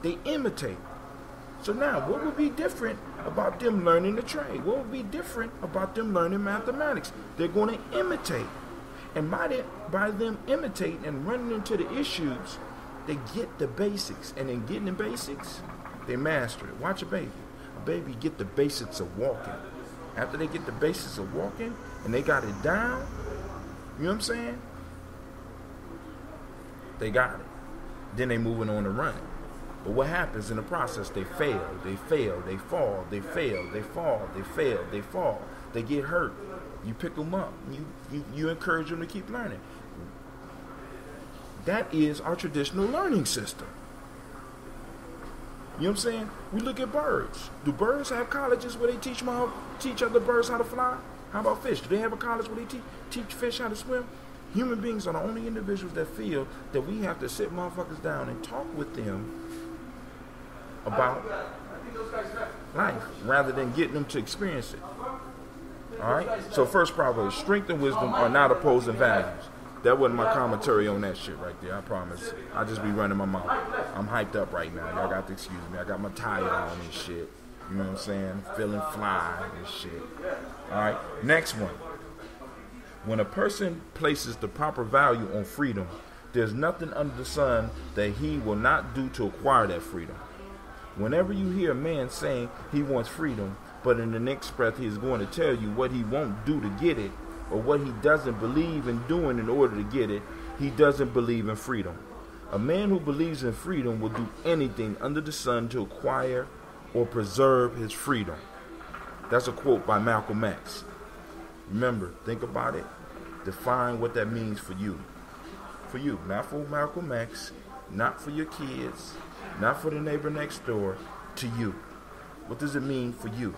They imitate. So now, what would be different about them learning the trade? What would be different about them learning mathematics? They're going to imitate. And by them imitating and running into the issues, they get the basics. And in getting the basics, they master it. Watch a baby. A baby get the basics of walking. After they get the basics of walking and they got it down, you know what I'm saying? They got it. Then they moving on to running. But what happens in the process? They fail, they fall, they fail, they fall, they fail, they fall. They get hurt. You pick them up. You encourage them to keep learning. That is our traditional learning system. You know what I'm saying? We look at birds. Do birds have colleges where they teach other birds how to fly? How about fish? Do they have a college where they teach fish how to swim? Human beings are the only individuals that feel that we have to sit motherfuckers down and talk with them about life rather than getting them to experience it. Alright? So first proverb, strength and wisdom are not opposing values. That wasn't my commentary on that shit right there, I promise. I just be running my mouth. I'm hyped up right now. Y'all got to excuse me. I got my tie on and shit. You know what I'm saying? Feeling fly and shit. Alright? Next one. When a person places the proper value on freedom, there's nothing under the sun that he will not do to acquire that freedom. Whenever you hear a man saying he wants freedom, but in the next breath he is going to tell you what he won't do to get it, or what he doesn't believe in doing in order to get it, he doesn't believe in freedom. A man who believes in freedom will do anything under the sun to acquire or preserve his freedom. That's a quote by Malcolm X. Remember, think about it. Define what that means for you. For you, not for Malcolm X, not for your kids, not for the neighbor next door, to you. What does it mean for you?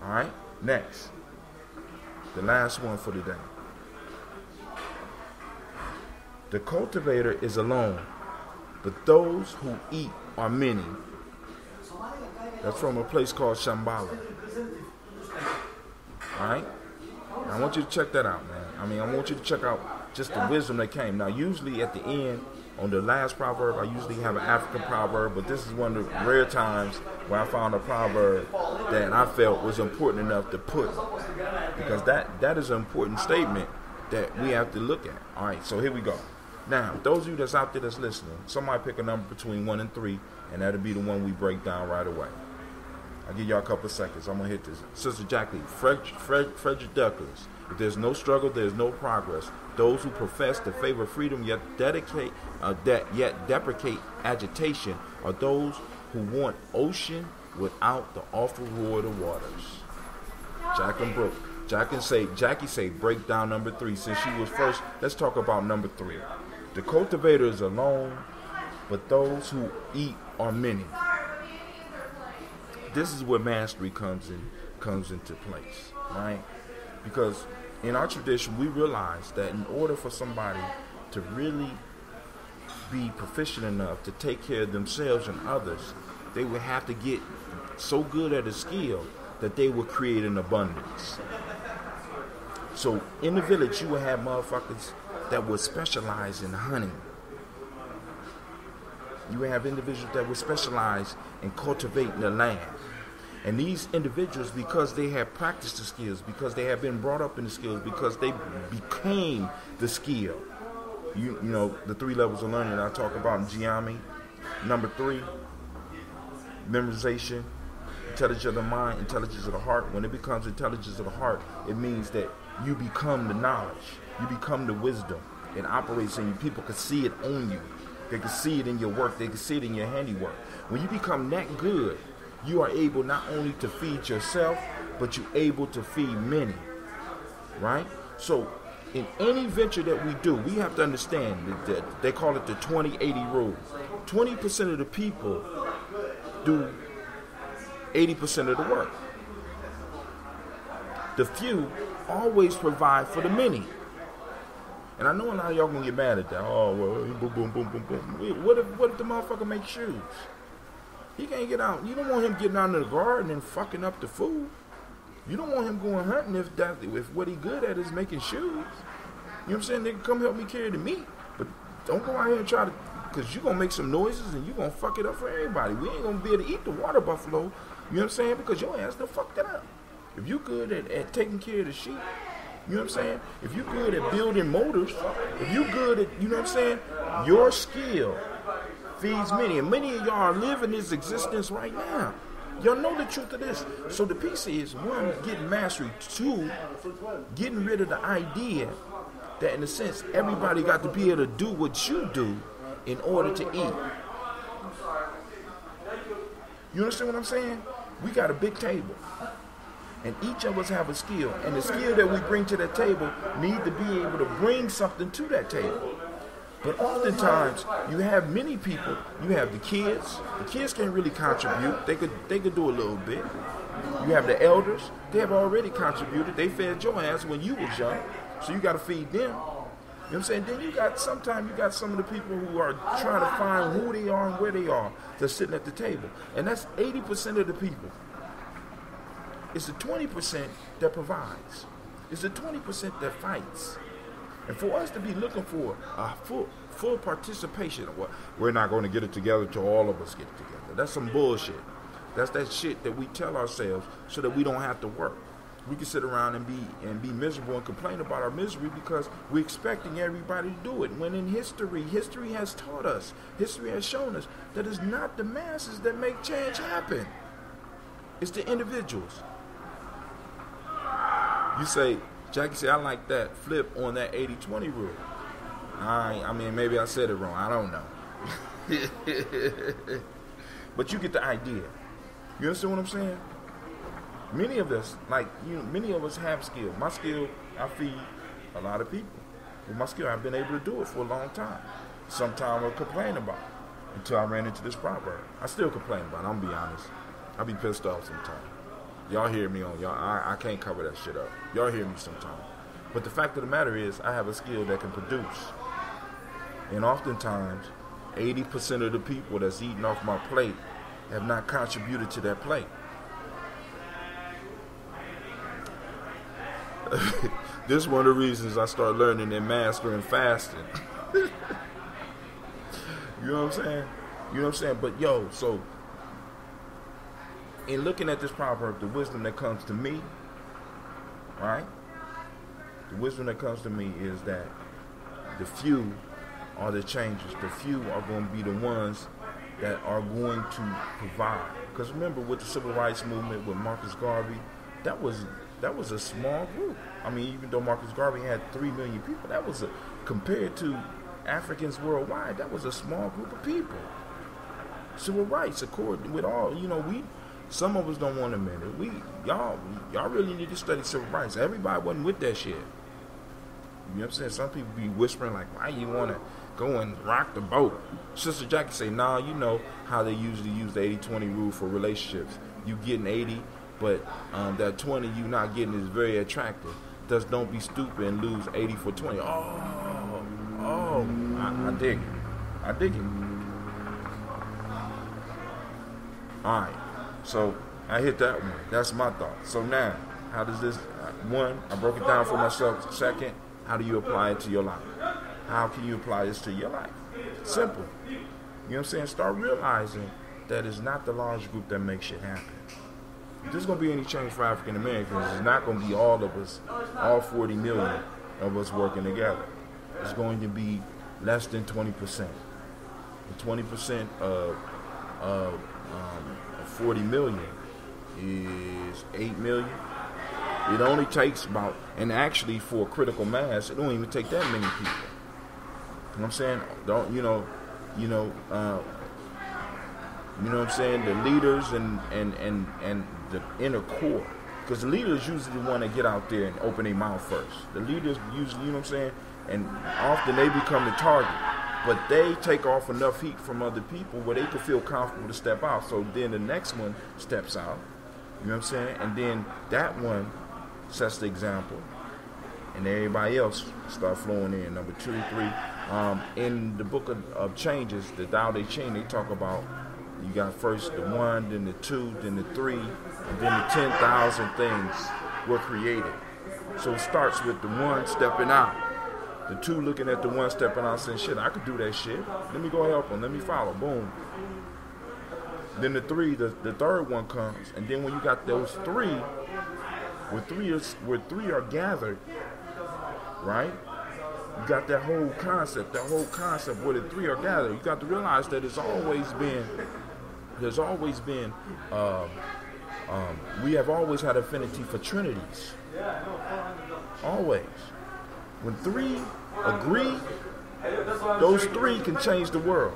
Alright, next. The last one for today. The cultivator is alone, but those who eat are many. That's from a place called Shambhala. Alright? I want you to check that out, man. I want you to check out just the wisdom that came. Now, usually at the end, on the last proverb, I usually have an African proverb, but this is one of the rare times where I found a proverb that I felt was important enough to put, because that is an important statement that we have to look at. All right, so here we go. Now, those of you that's out there that's listening, somebody pick a number between 1 and 3, and that'll be the one we break down right away. I'll give y'all a couple of seconds. I'm going to hit this. Sister Jackie, Frederick Douglass. If there's no struggle, there's no progress. Those who profess to favor freedom yet deprecate agitation are those who want ocean without the awful roar of the waters. Jackie say break down number 3. Since she was first, let's talk about number 3. The cultivator is alone, but those who eat are many. This is where mastery comes into place, right? Because in our tradition, we realize that in order for somebody to really be proficient enough to take care of themselves and others, they would have to get so good at a skill that they would create an abundance. So in the village, you would have motherfuckers that would specialize in hunting. You would have individuals that would specialize in cultivating the land. And these individuals, because they have practiced the skills, because they have been brought up in the skills, because they became the skill. You know, the 3 levels of learning that I talk about in Gye-Nyame. Number 3, memorization, intelligence of the mind, intelligence of the heart. When it becomes intelligence of the heart, it means that you become the knowledge. You become the wisdom. It operates in you. People can see it on you. They can see it in your work. They can see it in your handiwork. When you become that good, you are able not only to feed yourself, but you're able to feed many, right? So in any venture that we do, we have to understand that they call it the 20-80 rule. 20% of the people do 80% of the work. The few always provide for the many. And I know a lot of y'all gonna get mad at that. Oh, well, boom, boom, boom, boom, boom. What if the motherfucker makes shoes? He can't get out. You don't want him getting out in the garden and fucking up the food. You don't want him going hunting if what he good at is making shoes. You know what I'm saying? They can come help me carry the meat, but don't go out here and try to because you're going to make some noises and you're going to fuck it up for everybody. We ain't going to be able to eat the water buffalo, you know what I'm saying, because your ass done fucked it up. If you good at taking care of the sheep, you know what I'm saying, if you good at building motors, if you good at, you know what I'm saying, your skill feeds many, and many of y'all are living this existence right now. Y'all know the truth of this. So the piece is, one, getting mastery. Two, getting rid of the idea that, in a sense, everybody got to be able to do what you do in order to eat. You understand what I'm saying? We got a big table, and each of us have a skill, and the skill that we bring to that table need to be able to bring something to that table. But oftentimes, you have many people. You have the kids. The kids can't really contribute. They could do a little bit. You have the elders. They have already contributed. They fed your ass when you was young, so you got to feed them. You know what I'm saying? Then you got some of the people who are trying to find who they are and where they are. They're sitting at the table, and that's 80% of the people. It's the 20% that provides. It's the 20% that fights. And for us to be looking for a full participation, we're not going to get it together till all of us get it together. That's some bullshit. That's that shit that we tell ourselves so that we don't have to work. We can sit around and be miserable and complain about our misery because we're expecting everybody to do it. When in history has taught us, history has shown us that it's not the masses that make change happen. It's the individuals. You say, Jackie said, I like that flip on that 80-20 rule. I mean, maybe I said it wrong. I don't know. But you get the idea. You understand what I'm saying? Many of us, many of us have skill. My skill, I feed a lot of people. With my skill, I've been able to do it for a long time. Sometimes I'll complain about it until I ran into this proverb. I still complain about it, I'm gonna be honest. I be pissed off sometimes. Y'all hear me on y'all. I can't cover that shit up. Y'all hear me sometimes. But the fact of the matter is, I have a skill that can produce. And oftentimes, 80% of the people that's eating off my plate have not contributed to that plate. This is one of the reasons I started learning and mastering fasting. You know what I'm saying? You know what I'm saying? But yo, so in looking at this proverb, the wisdom that comes to me, right? The wisdom that comes to me is that the few are the changers. The few are going to be the ones that are going to provide. Because remember, with the civil rights movement, with Marcus Garvey, that was a small group. I mean, even though Marcus Garvey had 3 million people, that was compared to Africans worldwide, that was a small group of people. Civil rights, according with all, some of us don't want to admit it. Y'all really need to study civil rights. Everybody wasn't with that shit. You know what I'm saying? Some people be whispering like, why you want to go and rock the boat? Sister Jackie say, nah, you know how they usually use the 80-20 rule for relationships. You getting 80, but that 20 you not getting is very attractive. Thus, don't be stupid and lose 80 for 20. I dig it. I dig it. All right. So I hit that one. That's my thought. So now, how does this, one, I broke it down for myself. Second, how do you apply it to your life? How can you apply this to your life? Simple. You know what I'm saying? Start realizing that it's not the large group that makes shit happen. If there's going to be any change for African Americans, it's not going to be all of us, all 40 million of us working together. It's going to be less than 20%. And 20% of 40 million is 8 million. It only takes about, and actually for critical mass, it don't even take that many people. You know what I'm saying? You know what I'm saying? The leaders and the inner core. Because the leaders usually the one that get out there and open their mouth first. The leaders usually, you know what I'm saying? And often they become the target. But they take off enough heat from other people where they can feel comfortable to step out. So then the next one steps out. You know what I'm saying? And then that one sets the example. And everybody else start flowing in. Number 2, 3. In the book of changes, the Tao Te Ching, they talk about you got first the 1, then the 2, then the 3, and then the 10,000 things were created. So it starts with the 1 stepping out. The two looking at the one stepping out saying, shit, I could do that shit. Let me go help him. Let me follow. Boom. Then the third one comes. And then when you got those three, where three are gathered, right? You got that whole concept where the three are gathered. You got to realize that there's always been, we have always had affinity for trinities. Always. When three agree, those three can change the world.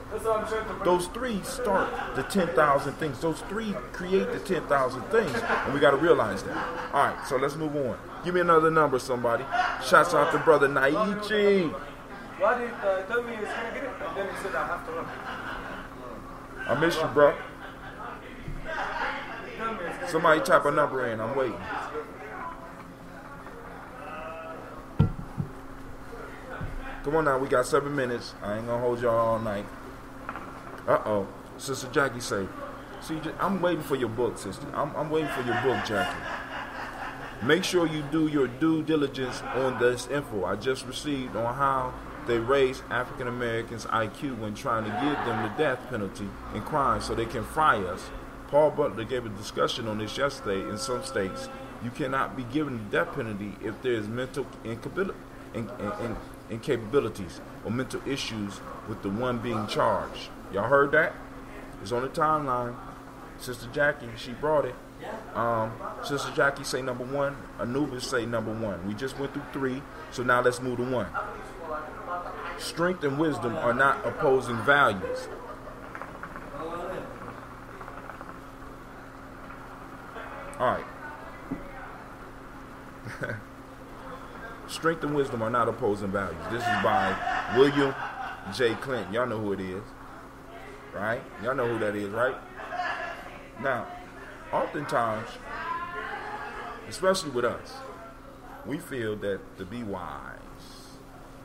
Those three start the 10,000 things. Those three create the 10,000 things. And we got to realize that. All right, so let's move on. Give me another number, somebody. Shouts out to brother Naichi. Why did tell me he's gonna get it, and then he said I have to run. I miss you, bro. Somebody type a number in. I'm waiting. Come on now, we got 7 minutes. I ain't gonna hold y'all all night. Uh-oh. Sister Jackie say, see, I'm waiting for your book, sister. I'm waiting for your book, Jackie. Make sure you do your due diligence on this info I just received on how they raise African Americans' IQ when trying to give them the death penalty in crime so they can fry us. Paul Butler gave a discussion on this yesterday. In some states, you cannot be given the death penalty if there is mental incapabilities or mental issues with the one being charged. Y'all heard that? It's on the timeline. Sister Jackie, she brought it. Sister Jackie say number one. Anubis say number one. We just went through 3, so now let's move to 1. Strength and wisdom are not opposing values. All right. Strength and wisdom are not opposing values. This is by William J. Clinton. Y'all know who it is, right? Y'all know who that is, right? Now, oftentimes, especially with us, we feel that to be wise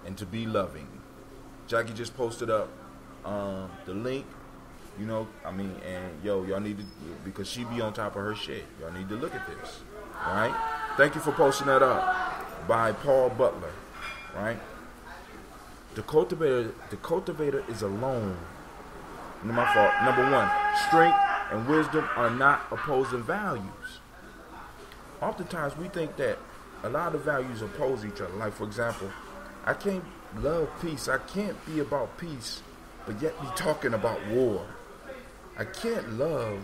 and to be loving. Jackie just posted up the link, you know, I mean, and y'all need to, because she be on top of her shit. Y'all need to look at this, all right? Thank you for posting that up. By Paul Butler, right? The cultivator is alone. My fault. Number 1, strength and wisdom are not opposing values. Oftentimes we think that a lot of values oppose each other. Like, for example, I can't love peace. I can't be about peace, but yet be talking about war. I can't love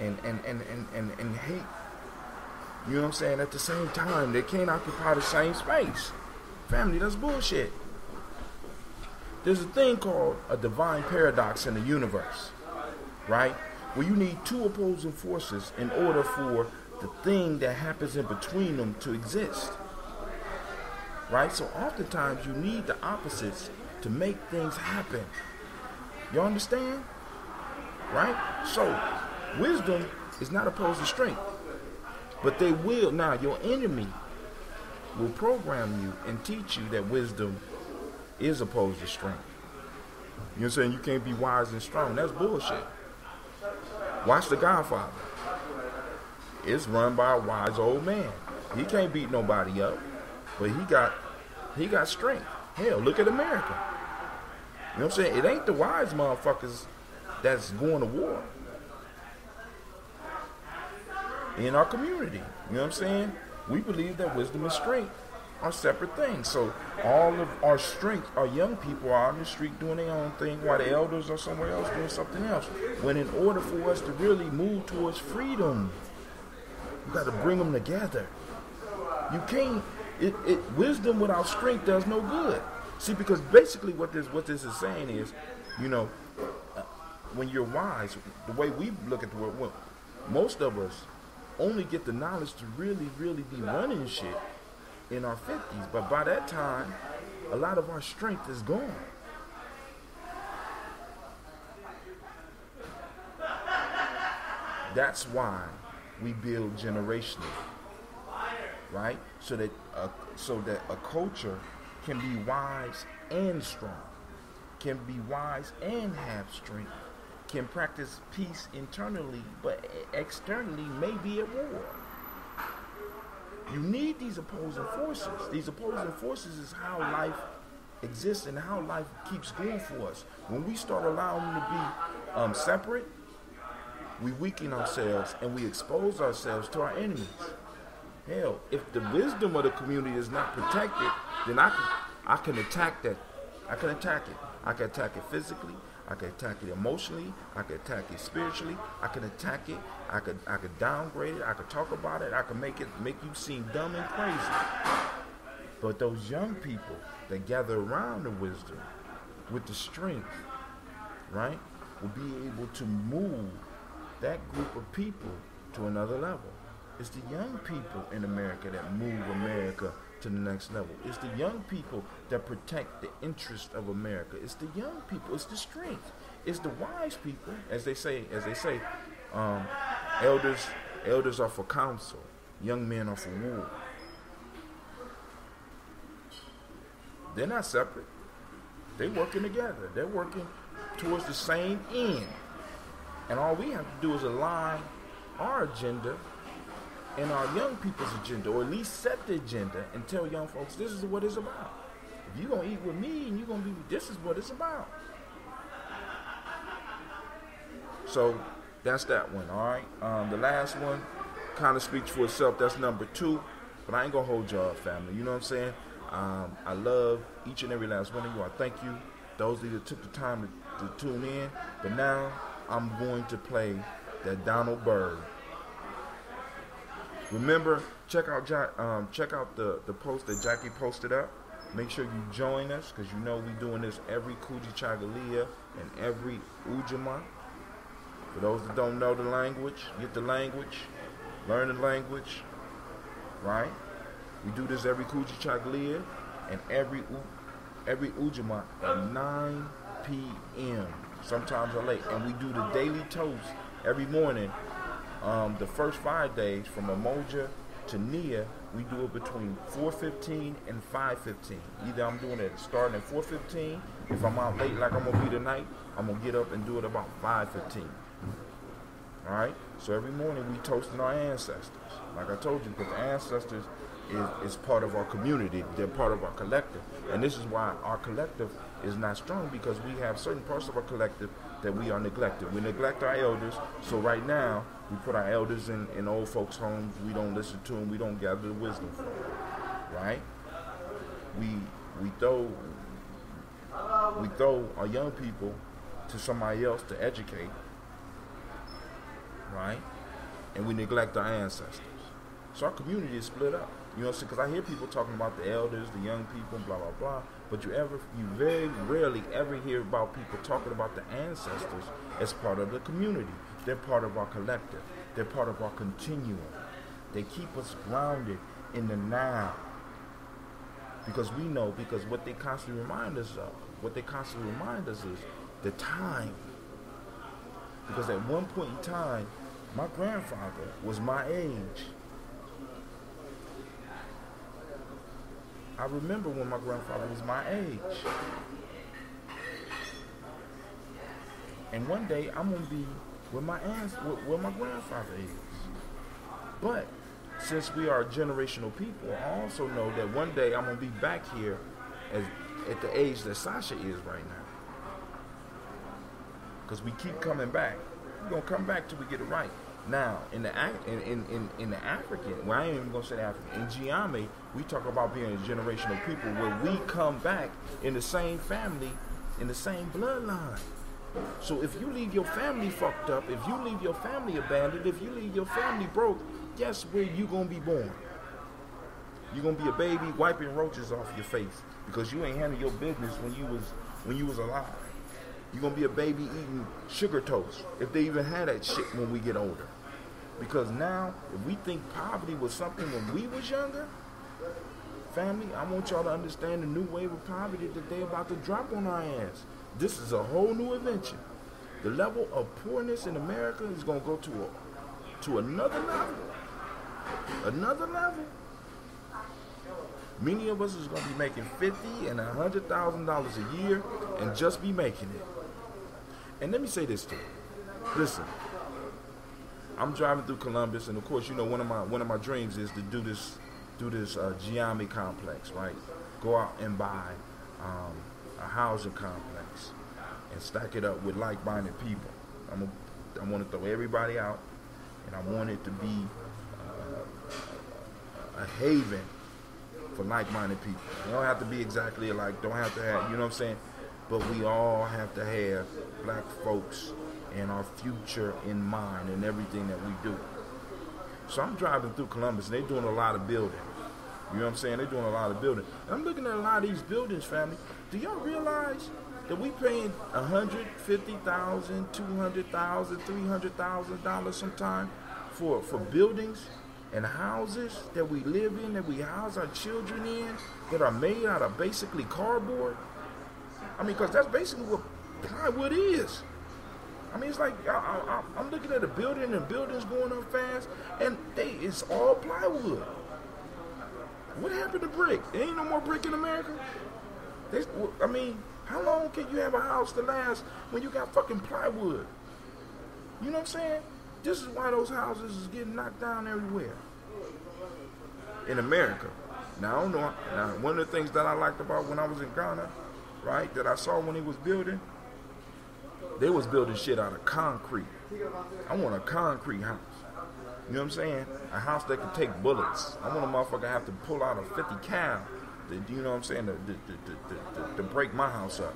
and hate. You know what I'm saying? At the same time, they can't occupy the same space. Family, that's bullshit. There's a thing called a divine paradox in the universe, right? Where you need 2 opposing forces in order for the thing that happens in between them to exist, right? So oftentimes you need the opposites to make things happen. You understand? Right? So wisdom is not opposed to strength. But they will. Now, your enemy will program you and teach you that wisdom is opposed to strength. You know what I'm saying? You can't be wise and strong. That's bullshit. Watch The Godfather. It's run by a wise old man. He can't beat nobody up, but he got strength. Hell, look at America. You know what I'm saying? It ain't the wise motherfuckers that's going to war. In our community, you know what I'm saying? We believe that wisdom and strength are separate things. So all of our strength, our young people are on the street doing their own thing while the elders are somewhere else doing something else. When in order for us to really move towards freedom, you got to bring them together. You can't, wisdom without strength does no good. See, because basically what this is saying is, you know, when you're wise, the way we look at the world, most of us only get the knowledge to really, really be running shit in our 50s. But by that time, a lot of our strength is gone. That's why we build generationally, right? So that a culture can be wise and strong, can be wise and have strength, can practice peace internally, but externally may be at war. You need these opposing forces. These opposing forces is how life exists and how life keeps going for us. When we start allowing them to be separate, we weaken ourselves and we expose ourselves to our enemies. Hell, if the wisdom of the community is not protected, then I can attack that. I can attack it. I can attack it physically. I can attack it emotionally. I can attack it spiritually. I can attack it. I could downgrade it. I could talk about it. I can make you seem dumb and crazy. But those young people that gather around the wisdom with the strength, right, will be able to move that group of people to another level. It's the young people in America that move America to the next level. It's the young people that protect the interest of America. It's the young people. It's the strength. It's the wise people, as they say. Elders are for counsel. Young men are for war. They're not separate. They're working together. They're working towards the same end. And all we have to do is align our agenda and our young people's agenda, or at least set the agenda and tell young folks this is what it's about. If you're going to eat with me and you're going to be, this is what it's about. So that's that one, all right? The last one kind of speaks for itself. That's number 2. But I ain't going to hold y'all, family. You know what I'm saying? I love each and every last one of you. I thank you, those of you that took the time to tune in. But now I'm going to play that Donald Byrd. Remember, check out the post that Jackie posted up. Make sure you join us, because you know we doing this every Kuji Chagalia and every Ujamaa. For those that don't know the language, get the language, learn the language, right? We do this every Kuji Chagalia and every Ujamaa at 9 p.m. Sometimes I'm late. And we do the daily toast every morning. The first 5 days from Umoja to Nia, we do it between 4:15 and 5:15. Either I'm doing it starting at 4:15. If I'm out late like I'm going to be tonight, I'm going to get up and do it about 5:15. All right? So every morning we toasting our ancestors. Like I told you, because the ancestors is part of our community. They're part of our collective. And this is why our collective is not strong, because we have certain parts of our collective that we are neglected. We neglect our elders. So right now, we put our elders in old folks' homes. We don't listen to them. We don't gather the wisdom from them. Right? We throw our young people to somebody else to educate. Right? And we neglect our ancestors. So our community is split up. You know what I'm saying? Because I hear people talking about the elders, the young people, blah, blah, blah. But you very rarely ever hear about people talking about the ancestors as part of the community. They're part of our collective. They're part of our continuum. They keep us grounded in the now. Because we know, because what they constantly remind us is the time. Because at one point in time, my grandfather was my age. I remember when my grandfather was my age. And one day I'm gonna be where my grandfather is. But since we are generational people, I also know that one day I'm gonna be back here at the age that Sasha is right now. Because we keep coming back. We're gonna come back till we get it right. Now, in the African, well, I ain't even gonna say African. In Gye-Nyame, we talk about being a generational people where we come back in the same family, in the same bloodline. So if you leave your family fucked up, if you leave your family abandoned, if you leave your family broke, guess where you gonna be born? You're gonna be a baby wiping roaches off your face because you ain't handling your business when you was alive. You're gonna be a baby eating sugar toast, if they even had that shit when we get older. Because now, if we think poverty was something when we was younger, family, I want y'all to understand the new wave of poverty that they about to drop on our ass. This is a whole new invention. The level of poorness in America is gonna go to another level. Another level. Many of us is gonna be making $50,000 and $100,000 a year and just be making it. And let me say this to you. Listen, I'm driving through Columbus, and of course, you know, one of my dreams is to do this through this Gye-Nyame complex, right? Go out and buy a housing complex and stack it up with like-minded people. I want to throw everybody out, and I want it to be a haven for like-minded people. You don't have to be exactly alike, don't have to have, you know what I'm saying? But we all have to have black folks and our future in mind in everything that we do. So I'm driving through Columbus, and they're doing a lot of building. You know what I'm saying? They're doing a lot of building. And I'm looking at a lot of these buildings, family. Do y'all realize that we paying $150,000, $200,000, $300,000 sometime for buildings and houses that we live in, that we house our children in, that are made out of basically cardboard? I mean, because that's basically what plywood is. I mean, it's like, I'm looking at a building, and the building's going up fast, and it's all plywood. What happened to brick? There ain't no more brick in America. I mean, how long can you have a house to last when you got fucking plywood? You know what I'm saying? This is why those houses is getting knocked down everywhere in America. Now, I don't know. Now, one of the things that I liked about when I was in Ghana, right, that I saw when he was building, they was building shit out of concrete. I want a concrete house. You know what I'm saying? A house that can take bullets. I want a motherfucker have to pull out a 50 cal, you know what I'm saying, to break my house up.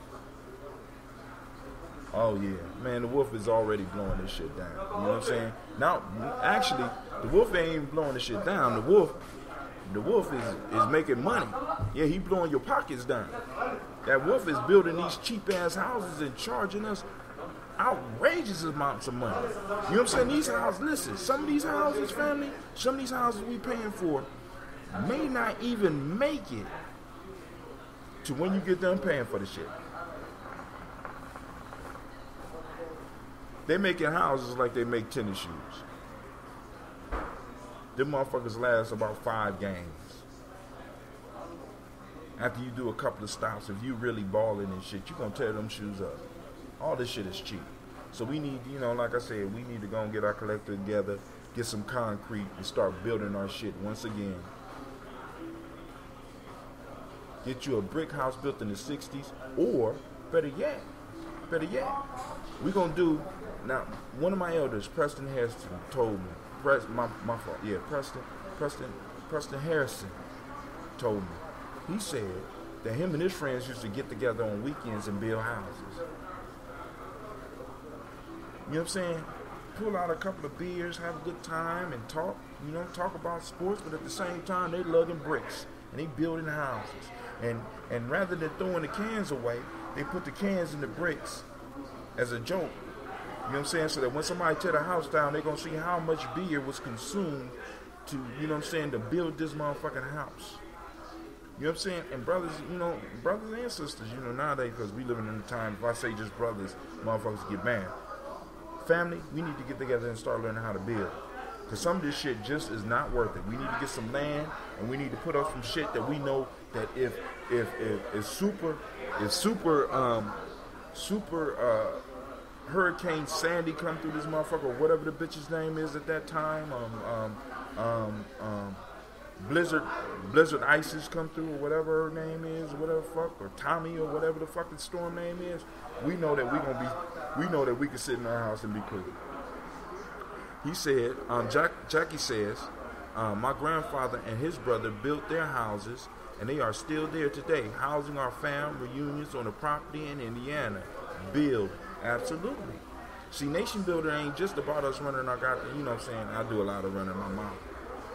Oh yeah, man, the wolf is already blowing this shit down. You know what I'm saying? Now, actually, the wolf ain't even blowing this shit down. The wolf is making money. Yeah, he blowing your pockets down. That wolf is building these cheap ass houses and charging us outrageous amounts of money. You know what I'm saying? These houses, listen, some of these houses, family, some of these houses we paying for may not even make it to when you get done paying for the shit. They making houses like they make tennis shoes. Them motherfuckers last about 5 games. After you do a couple of stops, if you really balling and shit, you gonna tear them shoes up. All this shit is cheap. So we need, you know, like I said, we need to go and get our collector together, get some concrete, and start building our shit once again. Get you a brick house built in the 60s, or better yet, we gonna do, now, one of my elders, Preston Harrison, told me, my fault, yeah, Preston Harrison told me, he said that him and his friends used to get together on weekends and build houses. You know what I'm saying? Pull out a couple of beers, have a good time, and talk, you know, talk about sports, but at the same time, they lugging bricks, and they building houses. And rather than throwing the cans away, they put the cans in the bricks as a joke. You know what I'm saying? So that when somebody tear the house down, they're going to see how much beer was consumed to, you know what I'm saying, to build this motherfucking house. You know what I'm saying? And brothers, you know, brothers and sisters, you know, nowadays, because we living in a time, if I say just brothers, motherfuckers get mad. Family, we need to get together and start learning how to build. Because some of this shit just is not worth it. We need to get some land, and we need to put up some shit that we know that if Hurricane Sandy come through this motherfucker, or whatever the bitch's name is at that time, Blizzard Isis come through, or whatever her name is, or whatever fuck, or Tommy, or whatever the fucking storm name is, we know that we can sit in our house and be cool. He said, Jackie says, my grandfather and his brother built their houses, and they are still there today, housing our family reunions on the property in Indiana. Build, absolutely. See, nation builder ain't just about us running our goddamn, you know what I'm saying? I do a lot of running my mouth.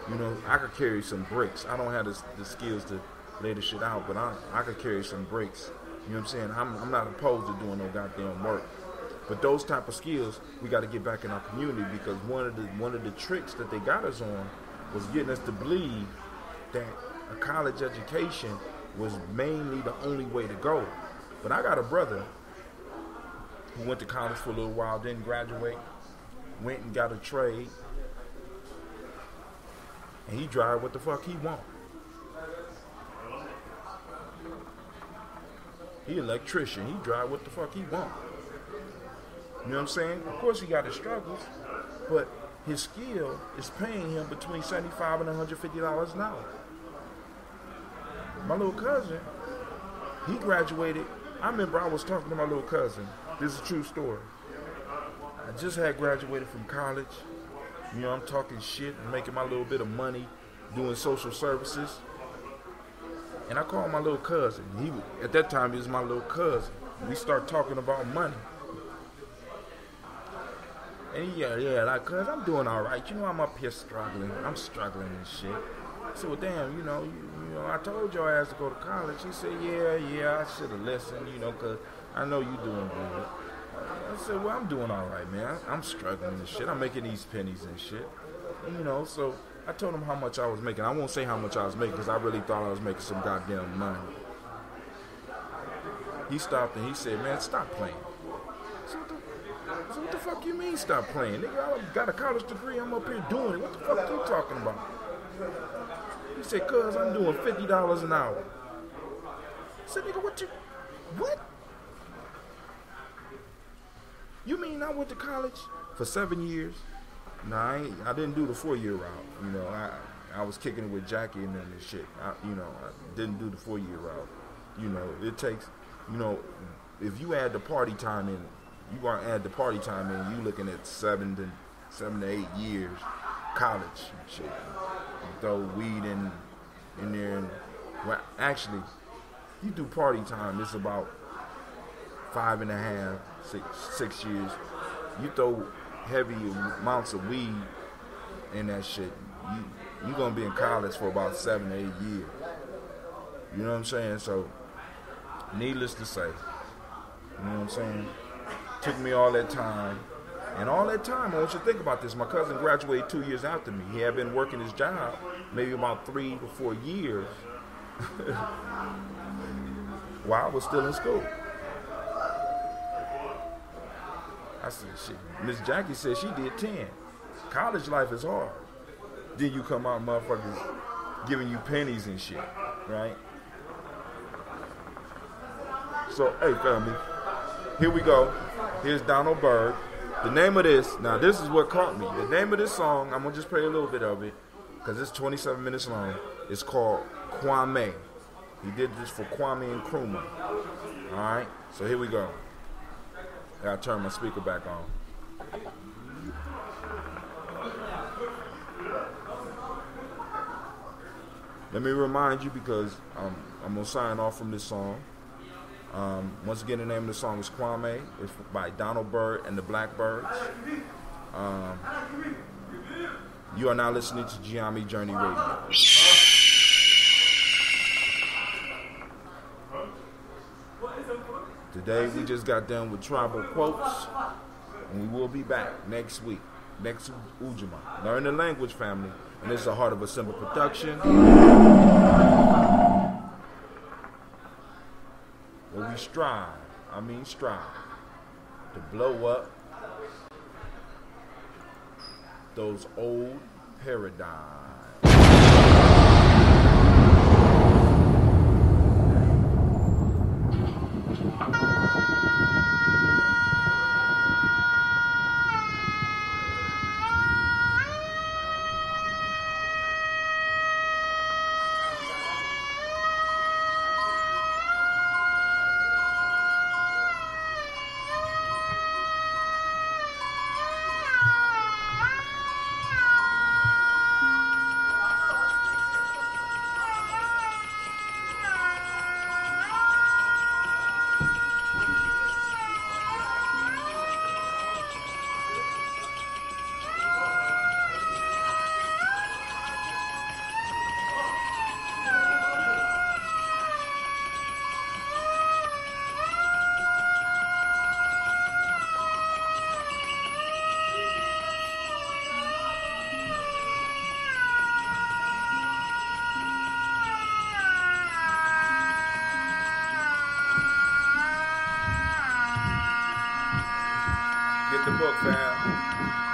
You know, I could carry some bricks. I don't have the skills to lay the shit out, but I could carry some bricks. You know what I'm saying? I'm not opposed to doing no goddamn work. But those type of skills, we got to get back in our community, because one of the tricks that they got us on was getting us to believe that a college education was mainly the only way to go. But I got a brother who went to college for a little while, didn't graduate, went and got a trade, and he drive what the fuck he want. He electrician, he drive what the fuck he want. You know what I'm saying? Of course he got his struggles, but his skill is paying him between $75 and $150 an hour. My little cousin, he graduated. I remember I was talking to my little cousin. This is a true story. I just had graduated from college. You know, I'm talking shit, making my little bit of money, doing social services. And I called my little cousin. At that time, he was my little cousin. We start talking about money. And yeah, like, cuz I'm doing all right. You know, I'm up here struggling. I'm struggling and shit. I said, well, damn, you know, I told your ass to go to college. He said, yeah, I should have listened, you know, because I know you doing good. I said, well, I'm doing all right, man. I'm struggling and shit. I'm making these pennies and shit. And, you know, so I told him how much I was making. I won't say how much I was making because I really thought I was making some goddamn money. He stopped and he said, man, stop playing. So what the fuck you mean stop playing? Nigga, I got a college degree. I'm up here doing it. What the fuck are you talking about? He said, cuz I'm doing $50 an hour. I said, nigga, what? You mean I went to college for 7 years? Nah, I didn't do the 4-year route. You know, I was kicking it with Jackie and them and shit. I didn't do the 4-year route. You know, it takes, you know, if you add the party time in, you want to add the party time in, you looking at 7 to 8 years, college and shit. You throw weed in there. And, well, actually, you do party time, it's about 5.5, 6 years. You throw heavy amounts of weed in that shit, you're going to be in college for about 7 to 8 years. You know what I'm saying? So, needless to say, you know what I'm saying? Took me all that time. And all that time, I want you to think about this. My cousin graduated 2 years after me. He had been working his job maybe about 3 to 4 years while I was still in school. I said, shit. Miss Jackie said she did 10. College life is hard. Then you come out, motherfuckers, giving you pennies and shit, right? So, hey, family, here we go. Here's Donald Byrd. The name of this, now this is what caught me. The name of this song, I'm going to just play a little bit of it, because it's 27 minutes long. It's called Gye-Nyame. He did this for Kwame and Nkrumah. All right? So here we go. I gotta turn my speaker back on. Let me remind you, because I'm gonna sign off from this song. Once again, the name of the song is Gye-Nyame. It's by Donald Byrd and the Blackbirds. You are now listening to Gye-Nyame Journey Radio. Today we just got done with tribal quotes, and we will be back next week, next Ujima. Learn the language, family, and this is a Heart of a Simple production, where we strive to blow up those old paradigms. Get the book, fam.